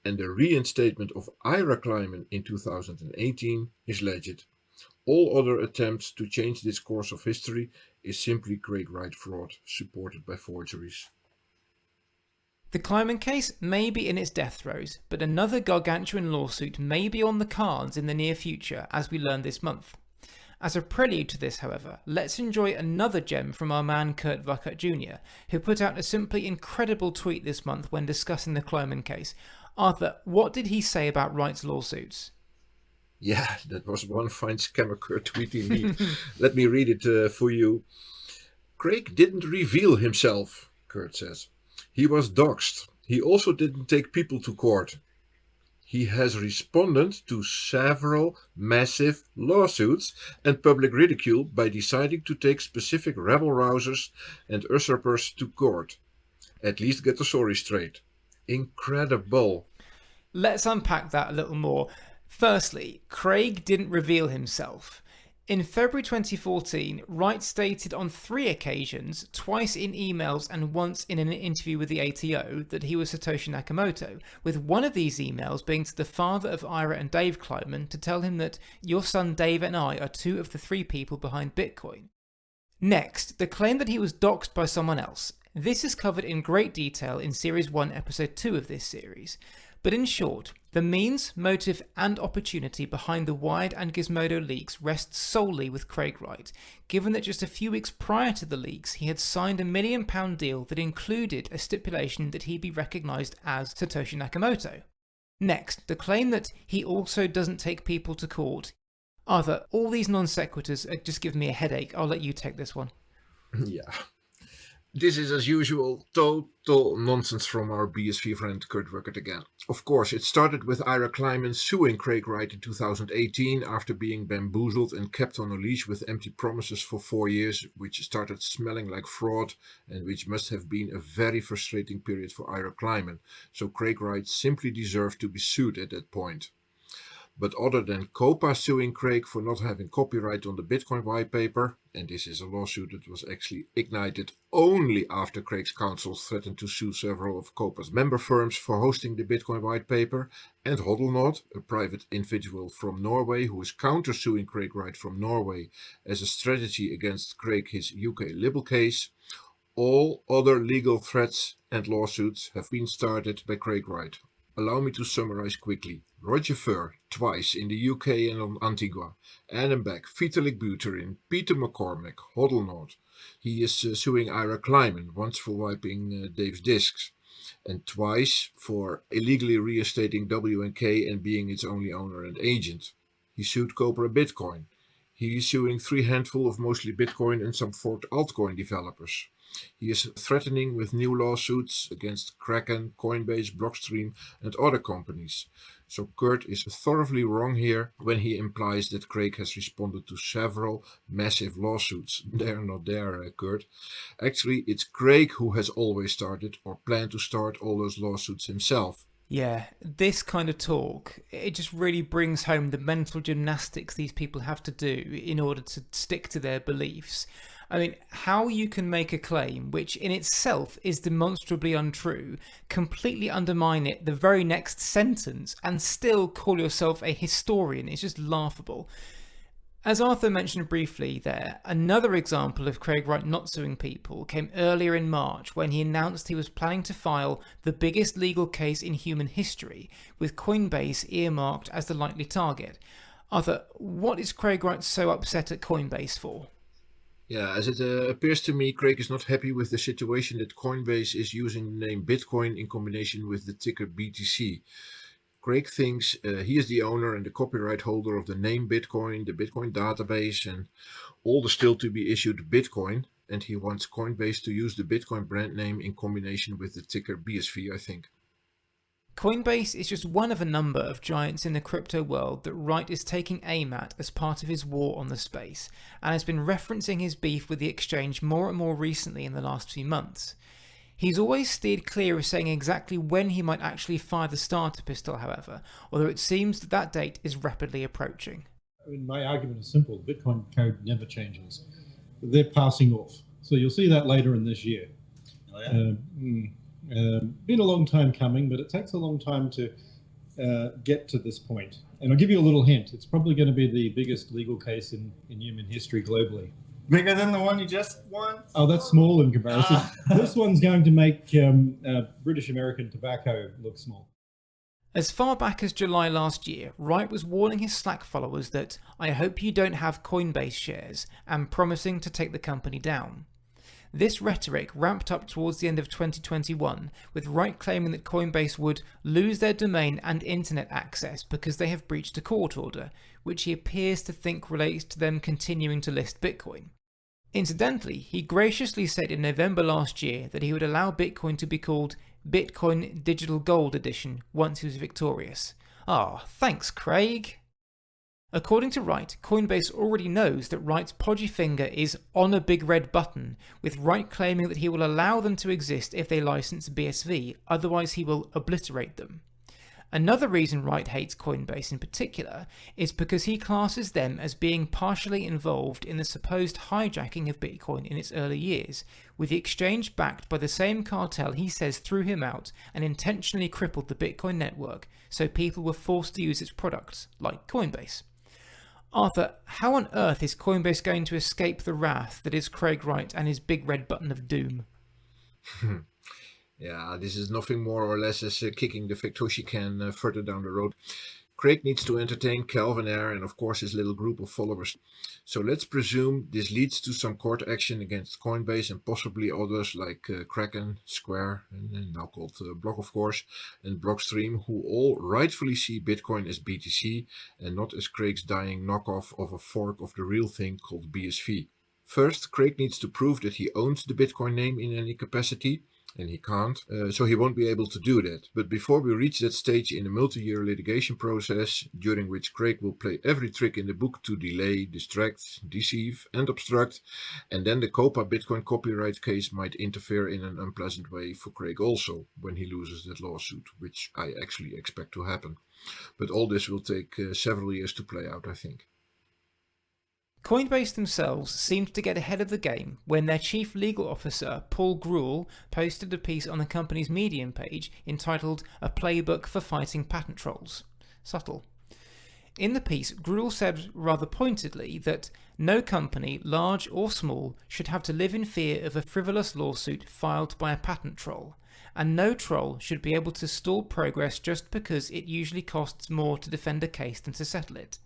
and the reinstatement of Ira Kleiman in 2018 is legit. All other attempts to change this course of history is simply Craig Wright fraud, supported by forgeries. The Kleiman case may be in its death throes, but another gargantuan lawsuit may be on the cards in the near future, as we learned this month. As a prelude to this, however, let's enjoy another gem from our man Kurt Wuckert Jr., who put out a simply incredible tweet this month when discussing the Kleiman case. Arthur, what did he say about Wright's lawsuits? Yeah, that was one fine scammer Kurt tweet indeed. Let me read it for you. Craig didn't reveal himself, Kurt says. He was doxxed. He also didn't take people to court. He has responded to several massive lawsuits and public ridicule by deciding to take specific rebel-rousers and usurpers to court. At least get the story straight. Incredible. Let's unpack that a little more. Firstly, Craig didn't reveal himself. In February 2014, Wright stated on 3 occasions, twice in emails and once in an interview with the ATO, that he was Satoshi Nakamoto, with one of these emails being to the father of Ira and Dave Kleiman to tell him that your son Dave and I are 2 of the 3 people behind Bitcoin. Next, the claim that he was doxxed by someone else. This is covered in great detail in Series 1, Episode 2 of this series. But in short, the means, motive and opportunity behind the Wired and Gizmodo leaks rests solely with Craig Wright, given that just a few weeks prior to the leaks he had signed a £1 million deal that included a stipulation that he be recognised as Satoshi Nakamoto. Next, the claim that he also doesn't take people to court. Arthur, all these non sequiturs just give me a headache. I'll let you take this one. Yeah. This is, as usual, total nonsense from our BSV friend Kurt Wuckert again. Of course, it started with Ira Kleiman suing Craig Wright in 2018 after being bamboozled and kept on a leash with empty promises for 4 years, which started smelling like fraud and which must have been a very frustrating period for Ira Kleiman. So Craig Wright simply deserved to be sued at that point. But other than COPA suing Craig for not having copyright on the Bitcoin white paper, and this is a lawsuit that was actually ignited only after Craig's counsel threatened to sue several of COPA's member firms for hosting the Bitcoin white paper, and Hodlnod, a private individual from Norway who is counter-suing Craig Wright from Norway as a strategy against Craig his UK libel case, all other legal threats and lawsuits have been started by Craig Wright. Allow me to summarize quickly. Roger Ver, twice in the UK and on Antigua. Adam Beck, Vitalik Buterin, Peter McCormack, Hodlnod. He is suing Ira Kleiman, once for wiping Dave's disks, and twice for illegally reinstating W&K and being its only owner and agent. He sued Copra Bitcoin. He is suing 3 handful of mostly Bitcoin and some forked altcoin developers. He is threatening with new lawsuits against Kraken, Coinbase, Blockstream and other companies. So Kurt is thoroughly wrong here when he implies that Craig has responded to several massive lawsuits. They're not there, Kurt. Actually, it's Craig who has always started or planned to start all those lawsuits himself. Yeah, this kind of talk, it just really brings home the mental gymnastics these people have to do in order to stick to their beliefs. I mean, how you can make a claim which in itself is demonstrably untrue, completely undermine it the very next sentence, and still call yourself a historian is just laughable. As Arthur mentioned briefly there, another example of Craig Wright not suing people came earlier in March when he announced he was planning to file the biggest legal case in human history, with Coinbase earmarked as the likely target. Arthur, what is Craig Wright so upset at Coinbase for? Yeah, as it appears to me, Craig is not happy with the situation that Coinbase is using the name Bitcoin in combination with the ticker BTC. Craig thinks he is the owner and the copyright holder of the name Bitcoin, the Bitcoin database, and all the still to be issued Bitcoin, and he wants Coinbase to use the Bitcoin brand name in combination with the ticker BSV, I think. Coinbase is just one of a number of giants in the crypto world that Wright is taking aim at as part of his war on the space, and has been referencing his beef with the exchange more and more recently in the last few months. He's always steered clear of saying exactly when he might actually fire the starter pistol, however, although it seems that that date is rapidly approaching. I mean, my argument is simple. Bitcoin code never changes. They're passing off. So you'll see that later in this year. Oh, yeah. Been a long time coming, but it takes a long time to get to this point. And I'll give you a little hint. It's probably going to be the biggest legal case in human history globally. Bigger than the one you just won? Oh, that's small in comparison. This one's going to make British American tobacco look small. As far back as July last year, Wright was warning his Slack followers that "I hope you don't have Coinbase shares" and promising to take the company down. This rhetoric ramped up towards the end of 2021, with Wright claiming that Coinbase would lose their domain and internet access because they have breached a court order, which he appears to think relates to them continuing to list Bitcoin. Incidentally, he graciously said in November last year that he would allow Bitcoin to be called Bitcoin Digital Gold Edition once he was victorious. Thanks, Craig. According to Wright, Coinbase already knows that Wright's podgy finger is on a big red button, with Wright claiming that he will allow them to exist if they license BSV, otherwise he will obliterate them. Another reason Wright hates Coinbase in particular is because he classes them as being partially involved in the supposed hijacking of Bitcoin in its early years, with the exchange backed by the same cartel he says threw him out and intentionally crippled the Bitcoin network so people were forced to use its products, like Coinbase. Arthur, how on earth is Coinbase going to escape the wrath that is Craig Wright and his big red button of doom? Yeah, this is nothing more or less as kicking the Satoshi can further down the road. Craig needs to entertain Calvin Ayre and of course his little group of followers. So let's presume this leads to some court action against Coinbase and possibly others like Kraken, Square, and now called Block of course, and Blockstream, who all rightfully see Bitcoin as BTC and not as Craig's dying knockoff of a fork of the real thing called BSV. First, Craig needs to prove that he owns the Bitcoin name in any capacity. And he can't, so he won't be able to do that. But before we reach that stage in a multi-year litigation process, during which Craig will play every trick in the book to delay, distract, deceive and obstruct, and then the COPA Bitcoin copyright case might interfere in an unpleasant way for Craig also, when he loses that lawsuit, which I actually expect to happen. But all this will take several years to play out, I think. Coinbase themselves seemed to get ahead of the game when their chief legal officer, Paul Gruel, posted a piece on the company's Medium page entitled "A Playbook for Fighting Patent Trolls." Subtle. In the piece, Gruel said rather pointedly that no company, large or small, should have to live in fear of a frivolous lawsuit filed by a patent troll, and no troll should be able to stall progress just because it usually costs more to defend a case than to settle it.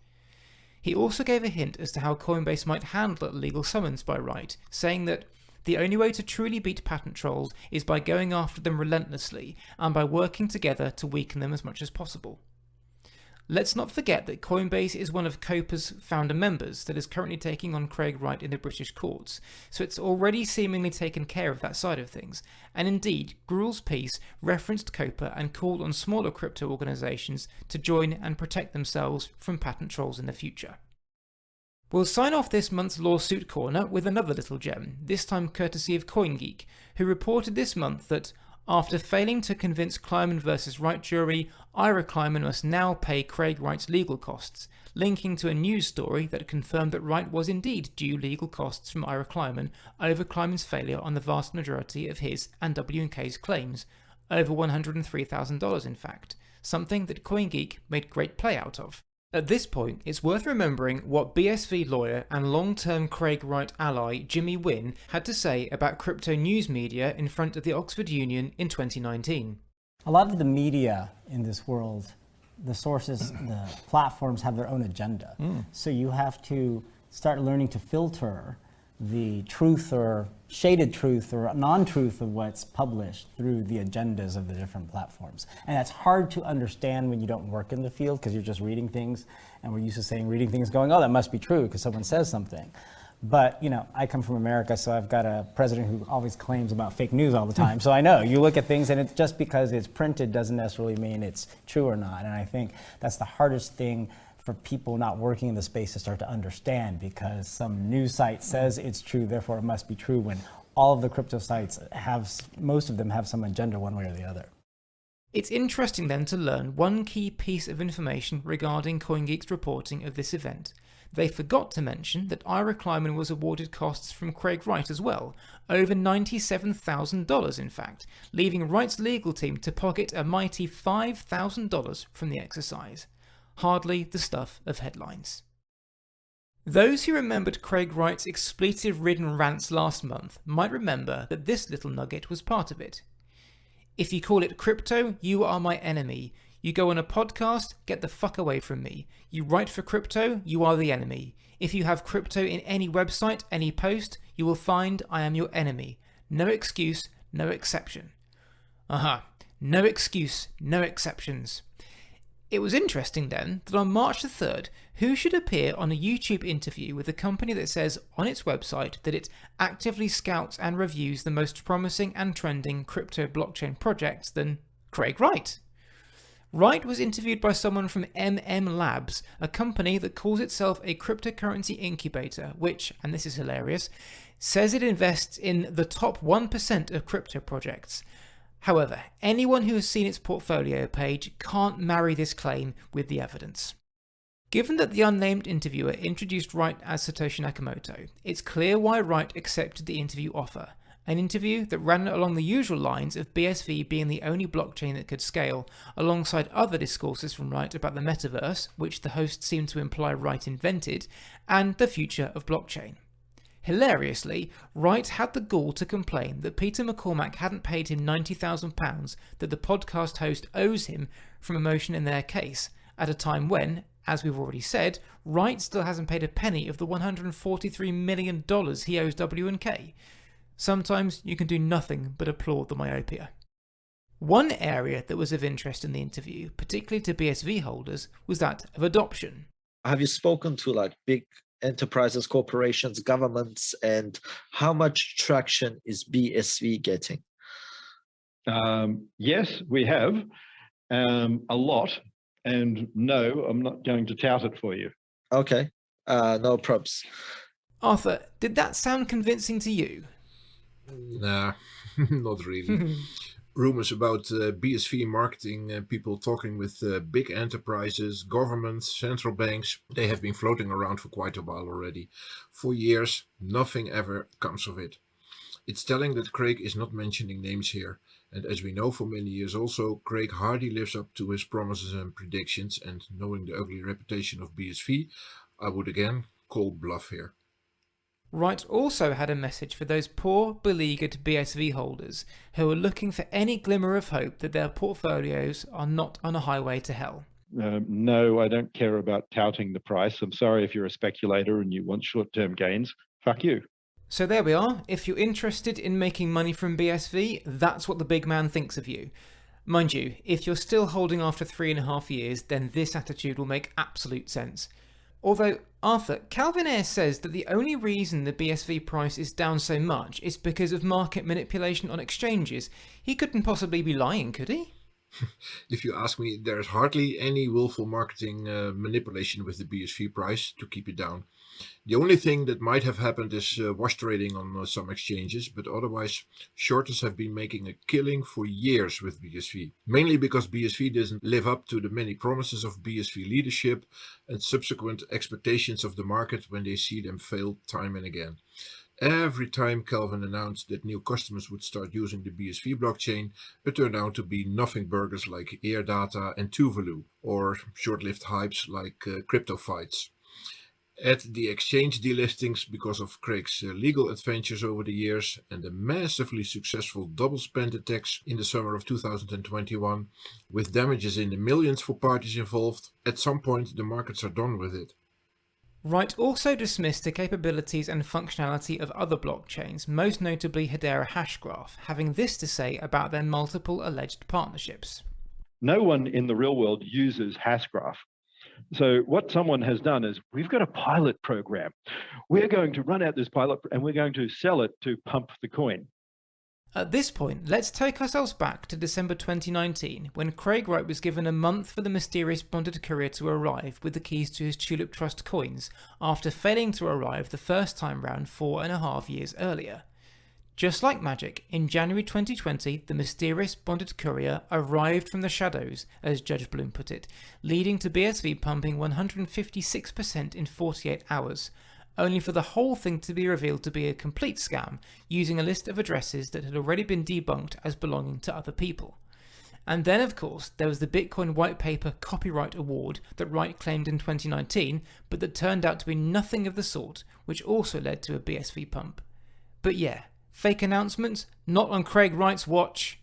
He also gave a hint as to how Coinbase might handle a legal summons by Wright, saying that the only way to truly beat patent trolls is by going after them relentlessly and by working together to weaken them as much as possible. Let's not forget that Coinbase is one of COPA's founder members that is currently taking on Craig Wright in the British courts, so it's already seemingly taken care of that side of things. And indeed, Gruel's piece referenced COPA and called on smaller crypto organisations to join and protect themselves from patent trolls in the future. We'll sign off this month's Lawsuit Corner with another little gem, this time courtesy of CoinGeek, who reported this month that after failing to convince Kleiman vs. Wright jury, Ira Kleiman must now pay Craig Wright's legal costs, linking to a news story that confirmed that Wright was indeed due legal costs from Ira Kleiman over Kleiman's failure on the vast majority of his and W&K's claims, over $103,000 in fact, something that CoinGeek made great play out of. At this point, it's worth remembering what BSV lawyer and long-term Craig Wright ally Jimmy Wynn had to say about crypto news media in front of the Oxford Union in 2019. A lot of the media in this world, the sources, the platforms have their own agenda. So you have to start learning to filter the truth or shaded truth or non-truth of what's published through the agendas of the different platforms. And that's hard to understand when you don't work in the field because you're just reading things, and we're used to saying reading things going, oh, that must be true because someone says something. But, you know, I come from America, so I've got a president who always claims about fake news all the time. So I know, you look at things and it's just because it's printed doesn't necessarily mean it's true or not. And I think that's the hardest thing for people not working in the space to start to understand, because some news site says it's true, therefore it must be true, when all of the crypto sites most of them have some agenda one way or the other. It's interesting then to learn one key piece of information regarding CoinGeek's reporting of this event. They forgot to mention that Ira Kleiman was awarded costs from Craig Wright as well, over $97,000 in fact, leaving Wright's legal team to pocket a mighty $5,000 from the exercise. Hardly the stuff of headlines. Those who remembered Craig Wright's expletive-ridden rants last month might remember that this little nugget was part of it. If you call it crypto, you are my enemy. You go on a podcast, get the fuck away from me. You write for crypto, you are the enemy. If you have crypto in any website, any post, you will find I am your enemy. No excuse, no exception. No excuse, no exceptions. It was interesting then that on March the 3rd, who should appear on a YouTube interview with a company that says on its website that it actively scouts and reviews the most promising and trending crypto blockchain projects than Craig Wright. Wright was interviewed by someone from Labs, a company that calls itself a cryptocurrency incubator, which, and this is hilarious, says it invests in the top 1% of crypto projects. However, anyone who has seen its portfolio page can't marry this claim with the evidence. Given that the unnamed interviewer introduced Wright as Satoshi Nakamoto, it's clear why Wright accepted the interview offer, an interview that ran along the usual lines of BSV being the only blockchain that could scale, alongside other discourses from Wright about the metaverse, which the host seemed to imply Wright invented, and the future of blockchain. Hilariously, Wright had the gall to complain that Peter McCormack hadn't paid him £90,000 that the podcast host owes him from a motion in their case, at a time when, as we've already said, Wright still hasn't paid a penny of the $143 million he owes W&K. Sometimes you can do nothing but applaud the myopia. One area that was of interest in the interview, particularly to BSV holders, was that of adoption. Have you spoken to big enterprises, corporations, governments, and how much traction is BSV getting? Yes, we have a lot, and no, I'm not going to tout it for you. Okay, no props. Arthur, did that sound convincing to you? Nah, not really. Rumors about BSV marketing people talking with big enterprises, governments, central banks, they have been floating around for quite a while already. For years, nothing ever comes of it. It's telling that Craig is not mentioning names here. And as we know for many years also, Craig hardly lives up to his promises and predictions, and knowing the ugly reputation of BSV, I would again call bluff here. Wright also had a message for those poor, beleaguered BSV holders who are looking for any glimmer of hope that their portfolios are not on a highway to hell. No, I don't care about touting the price. I'm sorry if you're a speculator and you want short-term gains. Fuck you. So there we are. If you're interested in making money from BSV, that's what the big man thinks of you. Mind you, if you're still holding after 3.5 years, then this attitude will make absolute sense. Although, Arthur, Calvin Ayre says that the only reason the BSV price is down so much is because of market manipulation on exchanges. He couldn't possibly be lying, could he? If you ask me, there's hardly any willful marketing manipulation with the BSV price to keep it down. The only thing that might have happened is wash trading on some exchanges, but otherwise shorters have been making a killing for years with BSV. Mainly because BSV doesn't live up to the many promises of BSV leadership and subsequent expectations of the market when they see them fail time and again. Every time Calvin announced that new customers would start using the BSV blockchain, it turned out to be nothing burgers like Airdata and Tuvalu, or short-lived hypes like crypto fights. At the exchange delistings because of Craig's legal adventures over the years and the massively successful double spend attacks in the summer of 2021, with damages in the millions for parties involved, at some point the markets are done with it. Wright also dismissed the capabilities and functionality of other blockchains, most notably Hedera Hashgraph, having this to say about their multiple alleged partnerships. No one in the real world uses Hashgraph. So what someone has done is, we've got a pilot program. We're going to run out this pilot and we're going to sell it to pump the coin. At this point, let's take ourselves back to December 2019, when Craig Wright was given a month for the mysterious bonded courier to arrive with the keys to his Tulip Trust coins, after failing to arrive the first time round 4.5 years earlier. Just like magic, in January 2020, the mysterious bonded courier arrived from the shadows, as Judge Bloom put it, leading to BSV pumping 156% in 48 hours, only for the whole thing to be revealed to be a complete scam, using a list of addresses that had already been debunked as belonging to other people. And then, of course, there was the Bitcoin White Paper Copyright Award that Wright claimed in 2019, but that turned out to be nothing of the sort, which also led to a BSV pump. But yeah, fake announcements, not on Craig Wright's watch.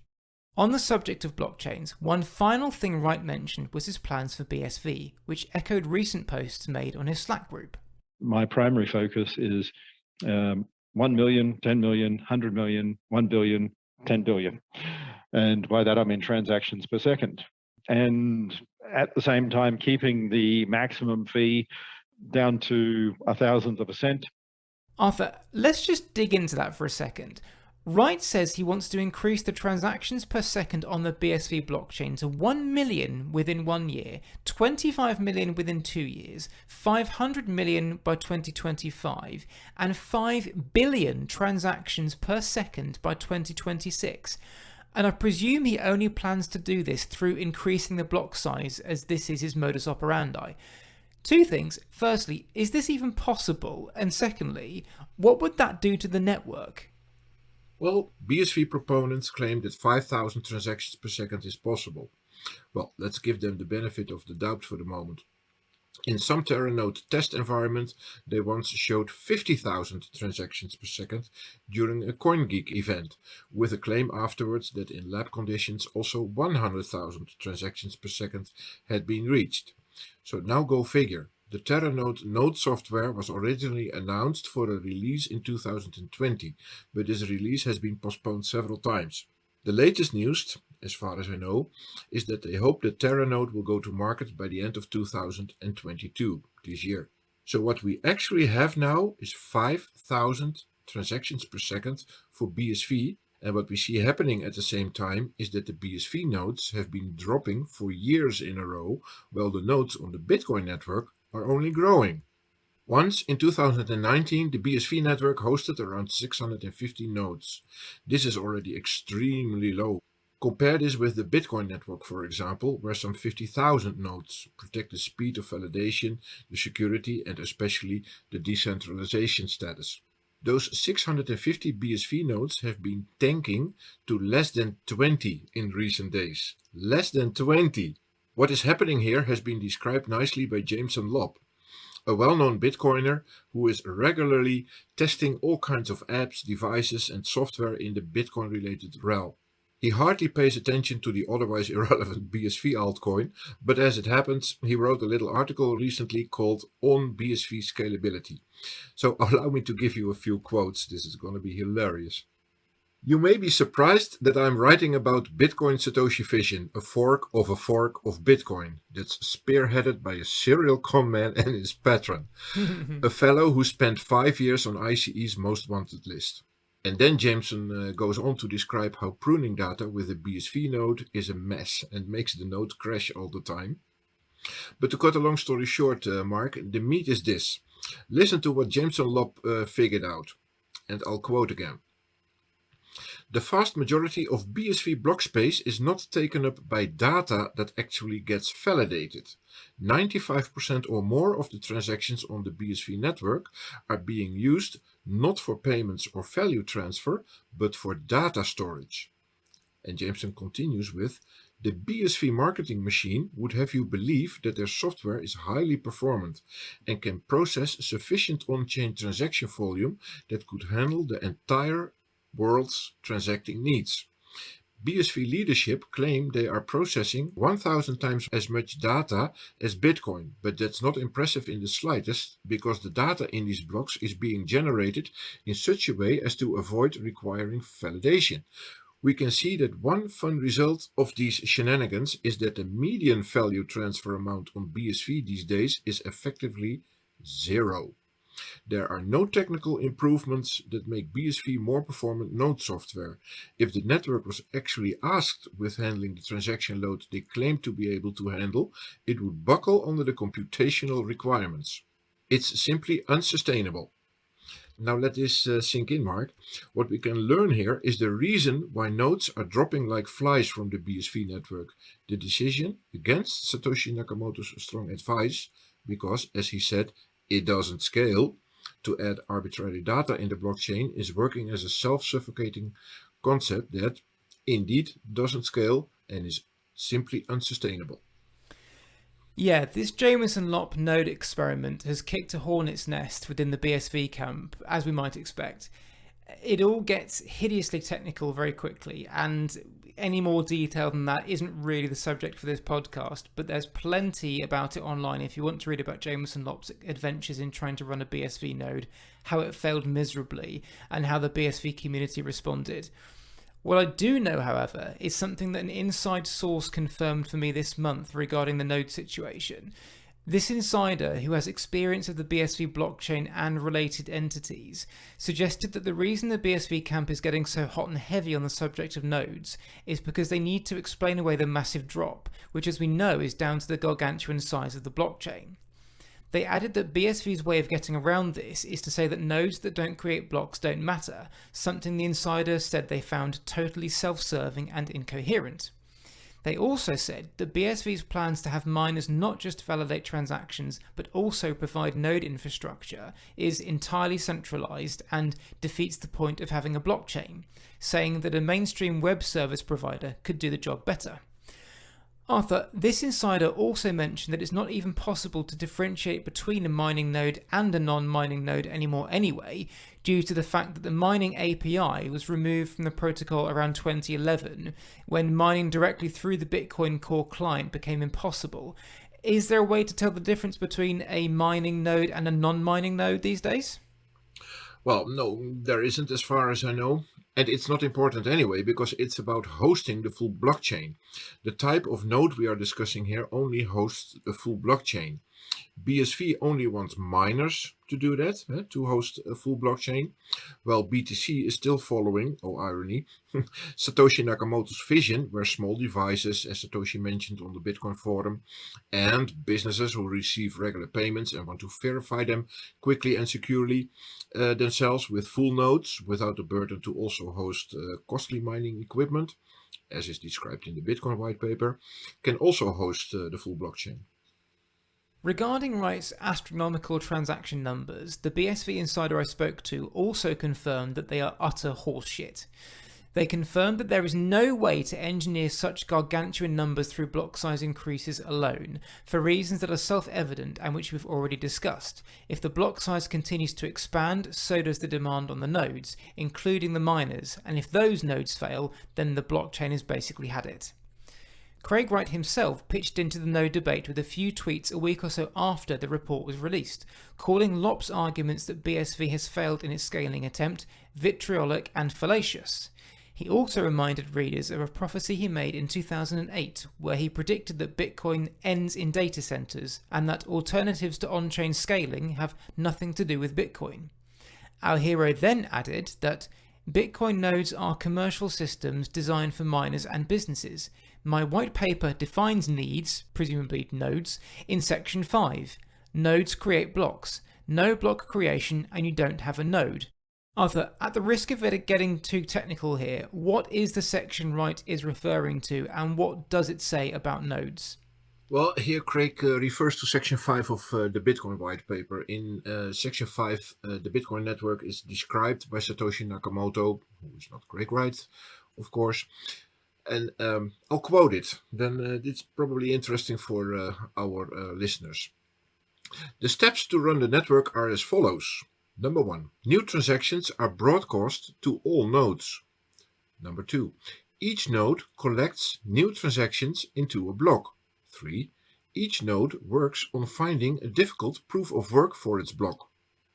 On the subject of blockchains, one final thing Wright mentioned was his plans for BSV, which echoed recent posts made on his Slack group. My primary focus is 1 million, 10 million, 100 million, 1 billion, 10 billion. And by that I mean transactions per second. And at the same time, keeping the maximum fee down to 1,000th of a cent. Arthur, let's just dig into that for a second. Wright says he wants to increase the transactions per second on the BSV blockchain to 1 million within 1 year, 25 million within 2 years, 500 million by 2025, and 5 billion transactions per second by 2026. And I presume he only plans to do this through increasing the block size, as this is his modus operandi. Two things. Firstly, is this even possible? And secondly, what would that do to the network? Well, BSV proponents claim that 5,000 transactions per second is possible. Well, let's give them the benefit of the doubt for the moment. In some Terranode test environment, they once showed 50,000 transactions per second during a CoinGeek event, with a claim afterwards that in lab conditions also 100,000 transactions per second had been reached. So now go figure. The Terranode node software was originally announced for a release in 2020, but this release has been postponed several times. The latest news, as far as I know, is that they hope that Terranode will go to market by the end of 2022, this year. So what we actually have now is 5,000 transactions per second for BSV, and what we see happening at the same time is that the BSV nodes have been dropping for years in a row, while the nodes on the Bitcoin network are only growing. Once in 2019, the BSV network hosted around 650 nodes. This is already extremely low. Compare this with the Bitcoin network, for example, where some 50,000 nodes protect the speed of validation, the security, and especially the decentralization status. Those 650 BSV nodes have been tanking to less than 20 in recent days. Less than 20! What is happening here has been described nicely by Jameson Lopp, a well-known Bitcoiner who is regularly testing all kinds of apps, devices and software in the Bitcoin-related realm. He hardly pays attention to the otherwise irrelevant BSV altcoin, but as it happens, he wrote a little article recently called On BSV Scalability. So allow me to give you a few quotes. This is going to be hilarious. You may be surprised that I'm writing about Bitcoin Satoshi Vision, a fork of Bitcoin that's spearheaded by a serial con man and his patron, a fellow who spent 5 years on ICE's most wanted list. And then Jameson goes on to describe how pruning data with a BSV node is a mess and makes the node crash all the time. But to cut a long story short, Mark, the meat is this. Listen to what Jameson Lopp figured out, and I'll quote again. The vast majority of BSV block space is not taken up by data that actually gets validated. 95% or more of the transactions on the BSV network are being used not for payments or value transfer, but for data storage. And Jameson continues with, the BSV marketing machine would have you believe that their software is highly performant and can process sufficient on-chain transaction volume that could handle the entire world's transacting needs. BSV leadership claim they are processing 1,000 times as much data as Bitcoin, but that's not impressive in the slightest because the data in these blocks is being generated in such a way as to avoid requiring validation. We can see that one fun result of these shenanigans is that the median value transfer amount on BSV these days is effectively zero. There are no technical improvements that make BSV more performant node software. If the network was actually asked with handling the transaction load they claim to be able to handle, it would buckle under the computational requirements. It's simply unsustainable. Now let this sink in, Mark. What we can learn here is the reason why nodes are dropping like flies from the BSV network. The decision against Satoshi Nakamoto's strong advice, because, as he said, it doesn't scale, to add arbitrary data in the blockchain is working as a self-suffocating concept that indeed doesn't scale and is simply unsustainable. Yeah, this Jameson Lopp node experiment has kicked a hornet's nest within the BSV camp, as we might expect. It all gets hideously technical very quickly, and any more detail than that isn't really the subject for this podcast, but there's plenty about it online if you want to read about Jameson Lopp's adventures in trying to run a BSV node, how it failed miserably, and how the BSV community responded. What I do know, however, is something that an inside source confirmed for me this month regarding the node situation. This insider, who has experience of the BSV blockchain and related entities, suggested that the reason the BSV camp is getting so hot and heavy on the subject of nodes is because they need to explain away the massive drop, which as we know is down to the gargantuan size of the blockchain. They added that BSV's way of getting around this is to say that nodes that don't create blocks don't matter, something the insider said they found totally self-serving and incoherent. They also said that BSV's plans to have miners not just validate transactions but also provide node infrastructure is entirely centralized and defeats the point of having a blockchain, saying that a mainstream web service provider could do the job better. Arthur, this insider also mentioned that it's not even possible to differentiate between a mining node and a non-mining node anymore anyway, due to the fact that the mining API was removed from the protocol around 2011, when mining directly through the Bitcoin Core client became impossible. Is there a way to tell the difference between a mining node and a non-mining node these days? Well, no, there isn't as far as I know. And it's not important anyway, because it's about hosting the full blockchain. The type of node we are discussing here only hosts the full blockchain. BSV only wants miners to do that, to host a full blockchain, while BTC is still following, oh irony, Satoshi Nakamoto's vision, where small devices, as Satoshi mentioned on the Bitcoin forum, and businesses who receive regular payments and want to verify them quickly and securely themselves with full nodes without the burden to also host costly mining equipment, as is described in the Bitcoin white paper, can also host the full blockchain. Regarding Wright's astronomical transaction numbers, the BSV insider I spoke to also confirmed that they are utter horseshit. They confirmed that there is no way to engineer such gargantuan numbers through block size increases alone, for reasons that are self-evident and which we've already discussed. If the block size continues to expand, so does the demand on the nodes, including the miners, and if those nodes fail, then the blockchain has basically had it. Craig Wright himself pitched into the node debate with a few tweets a week or so after the report was released, calling Lopp's arguments that BSV has failed in its scaling attempt vitriolic and fallacious. He also reminded readers of a prophecy he made in 2008, where he predicted that Bitcoin ends in data centers and that alternatives to on-chain scaling have nothing to do with Bitcoin. Our hero then added that Bitcoin nodes are commercial systems designed for miners and businesses. My white paper defines needs, presumably nodes, in section 5. Nodes create blocks. No block creation and you don't have a node. Arthur, at the risk of it getting too technical here, what is the section Wright is referring to and what does it say about nodes? Well, here Craig refers to section 5 of the Bitcoin white paper. In section 5, the Bitcoin network is described by Satoshi Nakamoto, who is not Craig Wright, of course. And I'll quote it, then it's probably interesting for our listeners. The steps to run the network are as follows. Number 1. New transactions are broadcast to all nodes. Number 2. Each node collects new transactions into a block. 3. Each node works on finding a difficult proof of work for its block.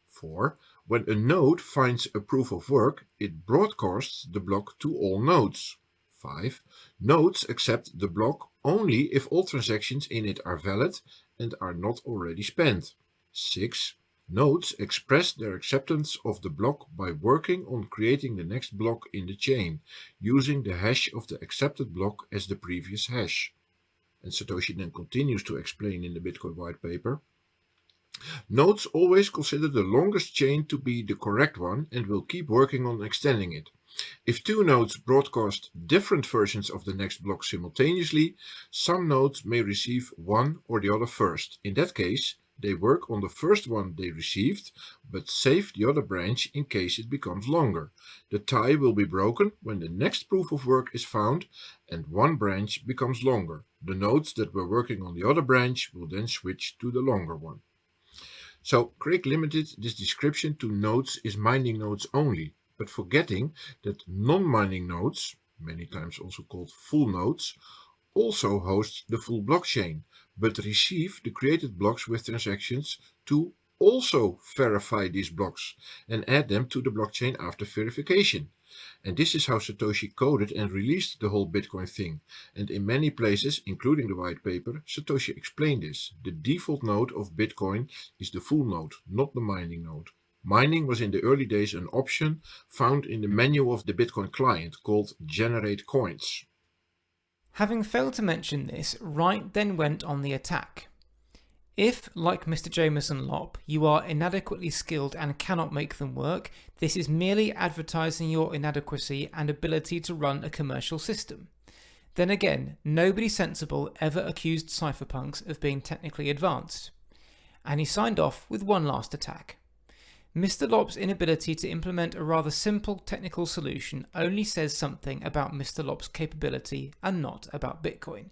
4. When a node finds a proof of work, it broadcasts the block to all nodes. 5. Nodes accept the block only if all transactions in it are valid and are not already spent. 6. Nodes express their acceptance of the block by working on creating the next block in the chain, using the hash of the accepted block as the previous hash. And Satoshi then continues to explain in the Bitcoin white paper. Nodes always consider the longest chain to be the correct one and will keep working on extending it. If two nodes broadcast different versions of the next block simultaneously, some nodes may receive one or the other first. In that case, they work on the first one they received, but save the other branch in case it becomes longer. The tie will be broken when the next proof of work is found and one branch becomes longer. The nodes that were working on the other branch will then switch to the longer one. So Craig limited this description to nodes is mining nodes only, but forgetting that non-mining nodes, many times also called full nodes, also host the full blockchain, but receive the created blocks with transactions to also verify these blocks and add them to the blockchain after verification. And this is how Satoshi coded and released the whole Bitcoin thing. And in many places, including the white paper, Satoshi explained this. The default node of Bitcoin is the full node, not the mining node. Mining was in the early days an option found in the menu of the Bitcoin client called Generate Coins. Having failed to mention this, Wright then went on the attack. If, like Mr. Jameson Lopp, you are inadequately skilled and cannot make them work, this is merely advertising your inadequacy and ability to run a commercial system. Then again, nobody sensible ever accused cypherpunks of being technically advanced. And he signed off with one last attack. Mr. Lopp's inability to implement a rather simple technical solution only says something about Mr. Lopp's capability and not about Bitcoin.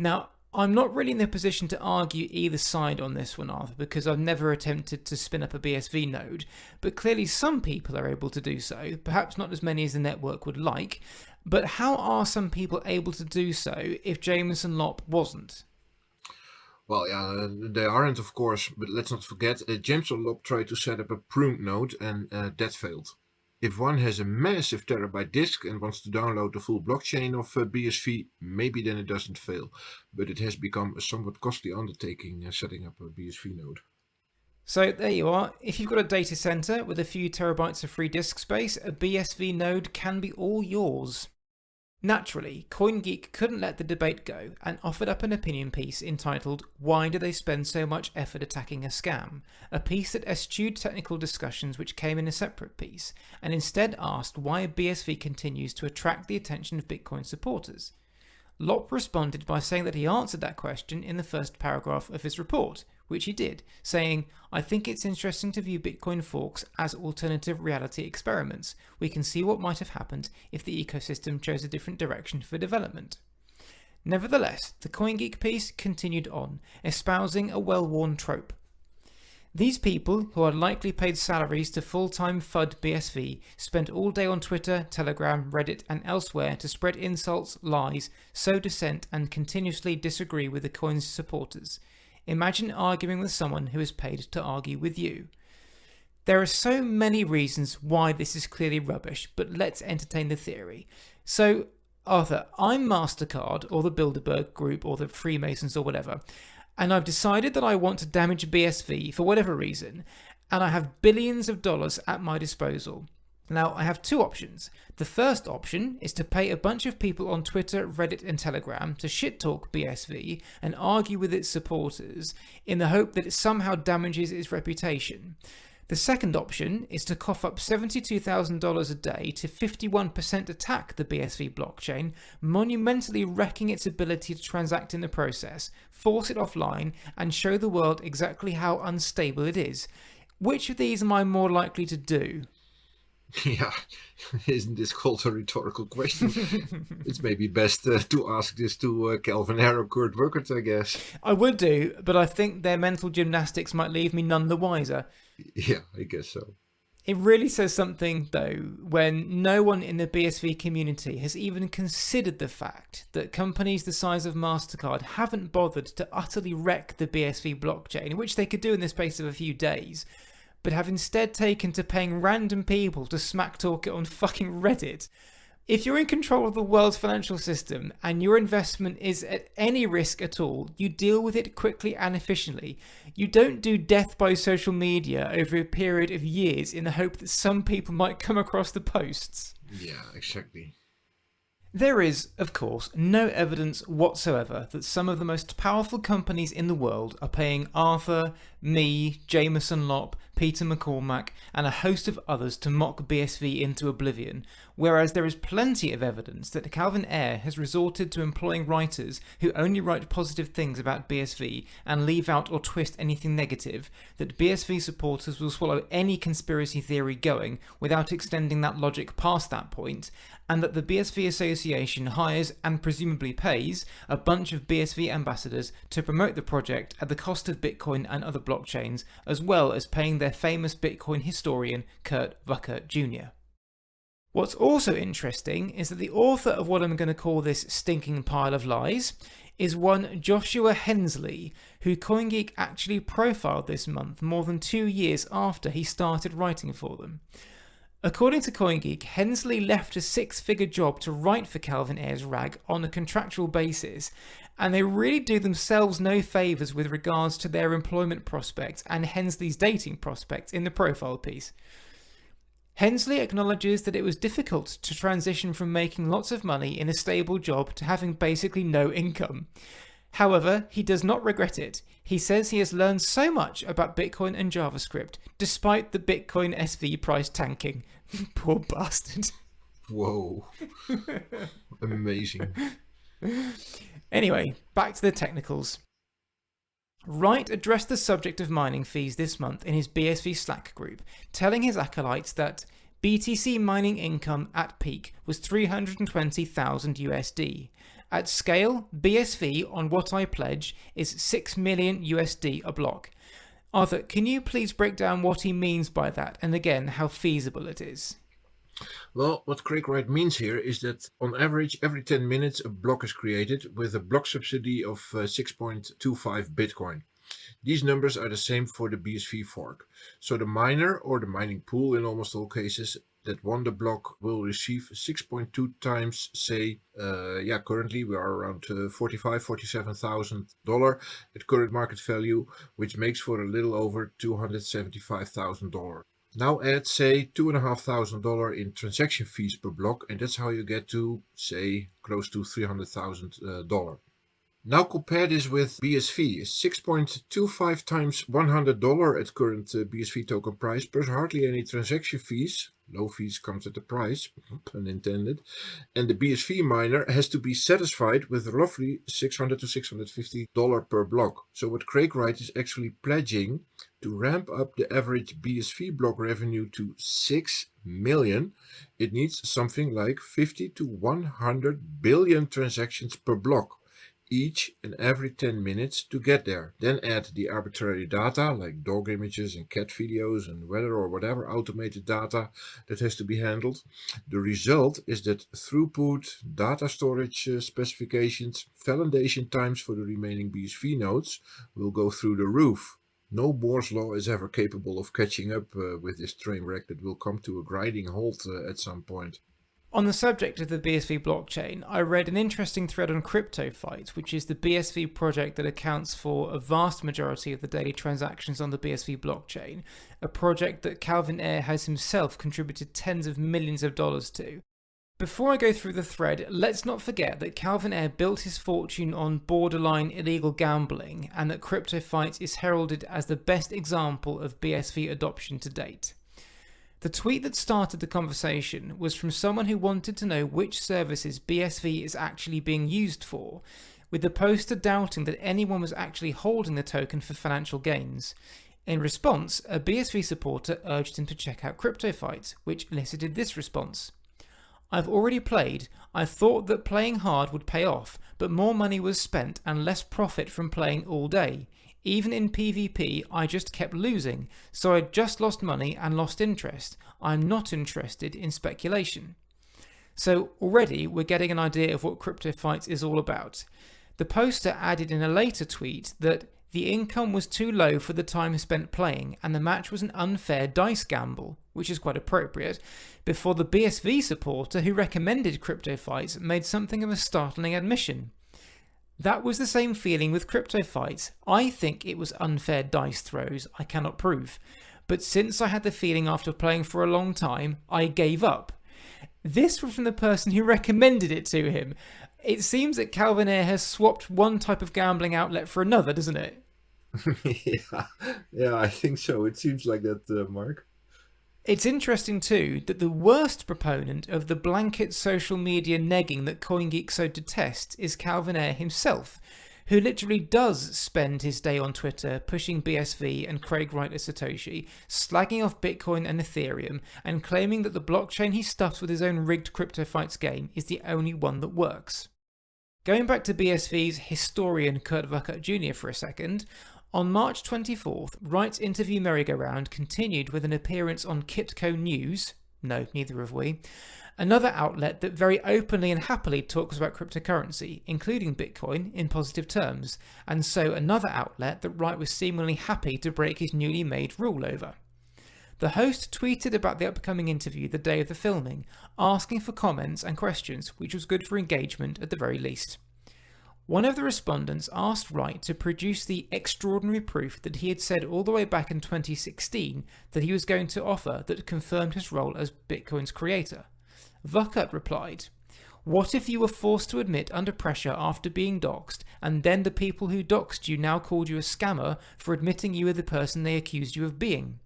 Now, I'm not really in the position to argue either side on this one, Arthur, because I've never attempted to spin up a BSV node, but clearly some people are able to do so, perhaps not as many as the network would like, but how are some people able to do so if Jameson Lopp wasn't? Well, yeah, they aren't, of course, but let's not forget, Jameson Lopp tried to set up a pruned node and that failed. If one has a massive terabyte disk and wants to download the full blockchain of BSV, maybe then it doesn't fail. But it has become a somewhat costly undertaking setting up a BSV node. So there you are. If you've got a data center with a few terabytes of free disk space, a BSV node can be all yours. Naturally, CoinGeek couldn't let the debate go and offered up an opinion piece entitled "Why Do They Spend So Much Effort Attacking a Scam?", a piece that eschewed technical discussions which came in a separate piece, and instead asked why BSV continues to attract the attention of Bitcoin supporters. Lopp responded by saying that he answered that question in the first paragraph of his report, which he did, saying, "I think it's interesting to view Bitcoin forks as alternative reality experiments. We can see what might have happened if the ecosystem chose a different direction for development." Nevertheless, the CoinGeek piece continued on, espousing a well-worn trope. These people, who are likely paid salaries to full-time FUD BSV, spent all day on Twitter, Telegram, Reddit and elsewhere to spread insults, lies, sow dissent and continuously disagree with the coin's supporters. Imagine arguing with someone who is paid to argue with you. There are so many reasons why this is clearly rubbish, but let's entertain the theory. So, Arthur, I'm MasterCard, or the Bilderberg Group, or the Freemasons, or whatever, and I've decided that I want to damage BSV for whatever reason, and I have billions of dollars at my disposal. Now, I have two options. The first option is to pay a bunch of people on Twitter, Reddit, and Telegram to shit-talk BSV and argue with its supporters in the hope that it somehow damages its reputation. The second option is to cough up $72,000 a day to 51% attack the BSV blockchain, monumentally wrecking its ability to transact in the process, force it offline, and show the world exactly how unstable it is. Which of these am I more likely to do? Yeah, isn't this called a rhetorical question? It's maybe best to ask this to Calvin Harris or Kurt Wuckert, I guess. I would do, but I think their mental gymnastics might leave me none the wiser. Yeah, I guess so. It really says something, though, when no one in the BSV community has even considered the fact that companies the size of MasterCard haven't bothered to utterly wreck the BSV blockchain, which they could do in the space of a few days, but have instead taken to paying random people to smack talk it on fucking Reddit. If you're in control of the world's financial system and your investment is at any risk at all, you deal with it quickly and efficiently. You don't do death by social media over a period of years in the hope that some people might come across the posts. Yeah, exactly. There is, of course, no evidence whatsoever that some of the most powerful companies in the world are paying Arthur, me, Jameson Lopp, Peter McCormack, and a host of others to mock BSV into oblivion, whereas there is plenty of evidence that Calvin Ayre has resorted to employing writers who only write positive things about BSV and leave out or twist anything negative, that BSV supporters will swallow any conspiracy theory going without extending that logic past that point, and that the BSV Association hires and presumably pays a bunch of BSV ambassadors to promote the project at the cost of Bitcoin and other blockchains, as well as paying their famous Bitcoin historian Kurt Wuckert Jr. What's also interesting is that the author of what I'm going to call this stinking pile of lies is one Joshua Hensley, who CoinGeek actually profiled this month more than 2 years after he started writing for them. According to CoinGeek, Hensley left a 6-figure job to write for Calvin Ayre's rag on a contractual basis, and they really do themselves no favours with regards to their employment prospects and Hensley's dating prospects in the profile piece. Hensley acknowledges that it was difficult to transition from making lots of money in a stable job to having basically no income. However, he does not regret it. He says he has learned so much about Bitcoin and JavaScript, despite the Bitcoin SV price tanking. Poor bastard. Whoa. Amazing. Anyway, back to the technicals. Wright addressed the subject of mining fees this month in his BSV Slack group, telling his acolytes that BTC mining income at peak was 320,000 USD. At scale, BSV on what I pledge is 6 million USD a block. Arthur, can you please break down what he means by that, and again, how feasible it is? Well, what Craig Wright means here is that on average, every 10 minutes a block is created with a block subsidy of 6.25 Bitcoin. These numbers are the same for the BSV fork. So the miner, or the mining pool in almost all cases, that won the block will receive 6.2 times, say, currently we are around $47,000 at current market value, which makes for a little over $275,000. Now add, say, $2,500 in transaction fees per block, and that's how you get to, say, close to $300,000. Now compare this with BSV, 6.25 times $100 at current BSV token price, plus hardly any transaction fees. No fees comes at the price, pun intended. And the BSV miner has to be satisfied with roughly $600 to $650 per block. So what Craig Wright is actually pledging to ramp up the average BSV block revenue to 6 million, it needs something like 50 to 100 billion transactions per block, each and every 10 minutes to get there. Then add the arbitrary data like dog images and cat videos and weather or whatever automated data that has to be handled. The result is that throughput, data storage specifications, validation times for the remaining BSV nodes will go through the roof. No Moore's law is ever capable of catching up with this train wreck that will come to a grinding halt at some point. On the subject of the BSV blockchain, I read an interesting thread on CryptoFight, which is the BSV project that accounts for a vast majority of the daily transactions on the BSV blockchain, a project that Calvin Ayre has himself contributed tens of millions of dollars to. Before I go through the thread, let's not forget that Calvin Ayre built his fortune on borderline illegal gambling, and that CryptoFight is heralded as the best example of BSV adoption to date. The tweet that started the conversation was from someone who wanted to know which services BSV is actually being used for, with the poster doubting that anyone was actually holding the token for financial gains. In response, a BSV supporter urged him to check out CryptoFight, which elicited this response. I've already played. I thought that playing hard would pay off, but more money was spent and less profit from playing all day. Even in PvP, I just kept losing, so I just lost money and lost interest. I'm not interested in speculation. So already we're getting an idea of what CryptoFight is all about. The poster added in a later tweet that the income was too low for the time spent playing and the match was an unfair dice gamble, which is quite appropriate, before the BSV supporter who recommended CryptoFight made something of a startling admission. That was the same feeling with CryptoFight. I think it was unfair dice throws, I cannot prove. But since I had the feeling after playing for a long time, I gave up. This was from the person who recommended it to him. It seems that Calvin Ayre has swapped one type of gambling outlet for another, doesn't it? Yeah, I think so. It seems like that, Mark. It's interesting too that the worst proponent of the blanket social media negging that CoinGeek so detests is Calvin Ayre himself, who literally does spend his day on Twitter pushing BSV and Craig Wright as Satoshi, slagging off Bitcoin and Ethereum, and claiming that the blockchain he stuffs with his own rigged CryptoFights game is the only one that works. Going back to BSV's historian Kurt Vuckert Jr. for a second, on March 24th, Wright's interview merry-go-round continued with an appearance on Kitco News, no, neither have we, another outlet that very openly and happily talks about cryptocurrency, including Bitcoin, in positive terms, and so another outlet that Wright was seemingly happy to break his newly made rule over. The host tweeted about the upcoming interview the day of the filming, asking for comments and questions, which was good for engagement at the very least. One of the respondents asked Wright to produce the extraordinary proof that he had said all the way back in 2016 that he was going to offer that confirmed his role as Bitcoin's creator. Vuckert replied, "What if you were forced to admit under pressure after being doxed, and then the people who doxed you now called you a scammer for admitting you were the person they accused you of being?"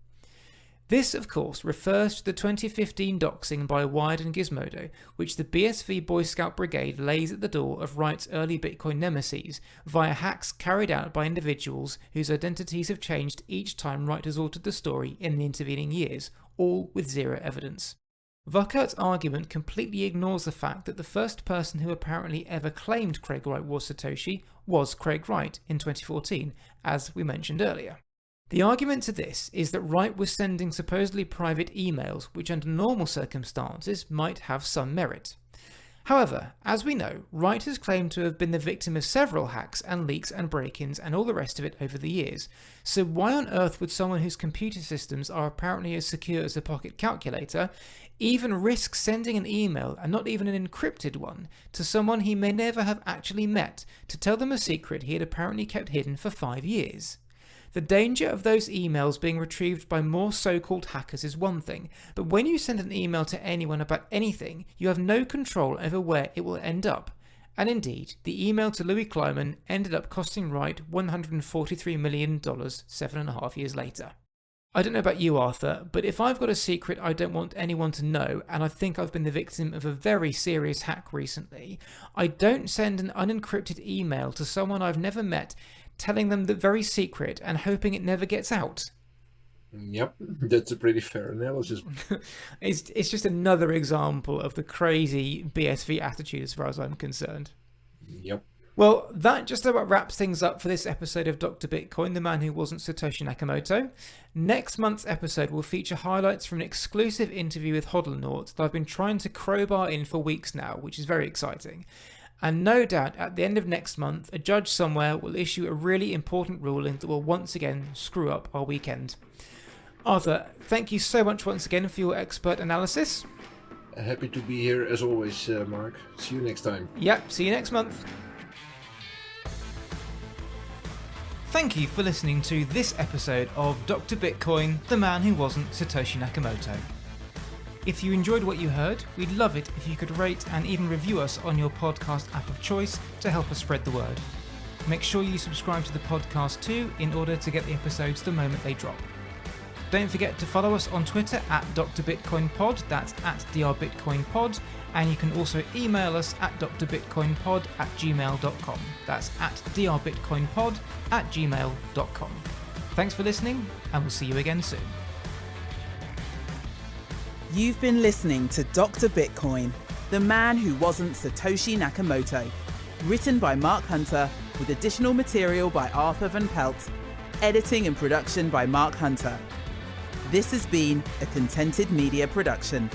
This, of course, refers to the 2015 doxing by Wired and Gizmodo, which the BSV Boy Scout Brigade lays at the door of Wright's early Bitcoin nemesis via hacks carried out by individuals whose identities have changed each time Wright has altered the story in the intervening years, all with zero evidence. Vuckert's argument completely ignores the fact that the first person who apparently ever claimed Craig Wright was Satoshi was Craig Wright in 2014, as we mentioned earlier. The argument to this is that Wright was sending supposedly private emails which under normal circumstances might have some merit. However, as we know, Wright has claimed to have been the victim of several hacks and leaks and break-ins and all the rest of it over the years, so why on earth would someone whose computer systems are apparently as secure as a pocket calculator even risk sending an email, and not even an encrypted one, to someone he may never have actually met to tell them a secret he had apparently kept hidden for 5 years? The danger of those emails being retrieved by more so-called hackers is one thing, but when you send an email to anyone about anything, you have no control over where it will end up. And indeed, the email to Louis Kleiman ended up costing Wright $143 million 7.5 years later. I don't know about you, Arthur, but if I've got a secret I don't want anyone to know, and I think I've been the victim of a very serious hack recently, I don't send an unencrypted email to someone I've never met telling them the very secret and hoping it never gets out. Yep, that's a pretty fair analysis. It's just another example of the crazy BSV attitude as far as I'm concerned. Yep. Well, that just about wraps things up for this episode of Dr. Bitcoin, the man who wasn't Satoshi Nakamoto. Next month's episode will feature highlights from an exclusive interview with Hodlnaut that I've been trying to crowbar in for weeks now, which is very exciting. And no doubt at the end of next month, a judge somewhere will issue a really important ruling that will once again screw up our weekend. Arthur, thank you so much once again for your expert analysis. Happy to be here as always, Mark. See you next time. Yep, see you next month. Thank you for listening to this episode of Dr. Bitcoin, the man who wasn't Satoshi Nakamoto. If you enjoyed what you heard, we'd love it if you could rate and even review us on your podcast app of choice to help us spread the word. Make sure you subscribe to the podcast too in order to get the episodes the moment they drop. Don't forget to follow us on Twitter at DrBitcoinPod, that's at DrBitcoinPod, and you can also email us at drbitcoinpod@gmail.com, that's at drbitcoinpod@gmail.com. Thanks for listening, and we'll see you again soon. You've been listening to Dr. Bitcoin, the man who wasn't Satoshi Nakamoto. Written by Mark Hunter, with additional material by Arthur Van Pelt. Editing and production by Mark Hunter. This has been a Contented Media production.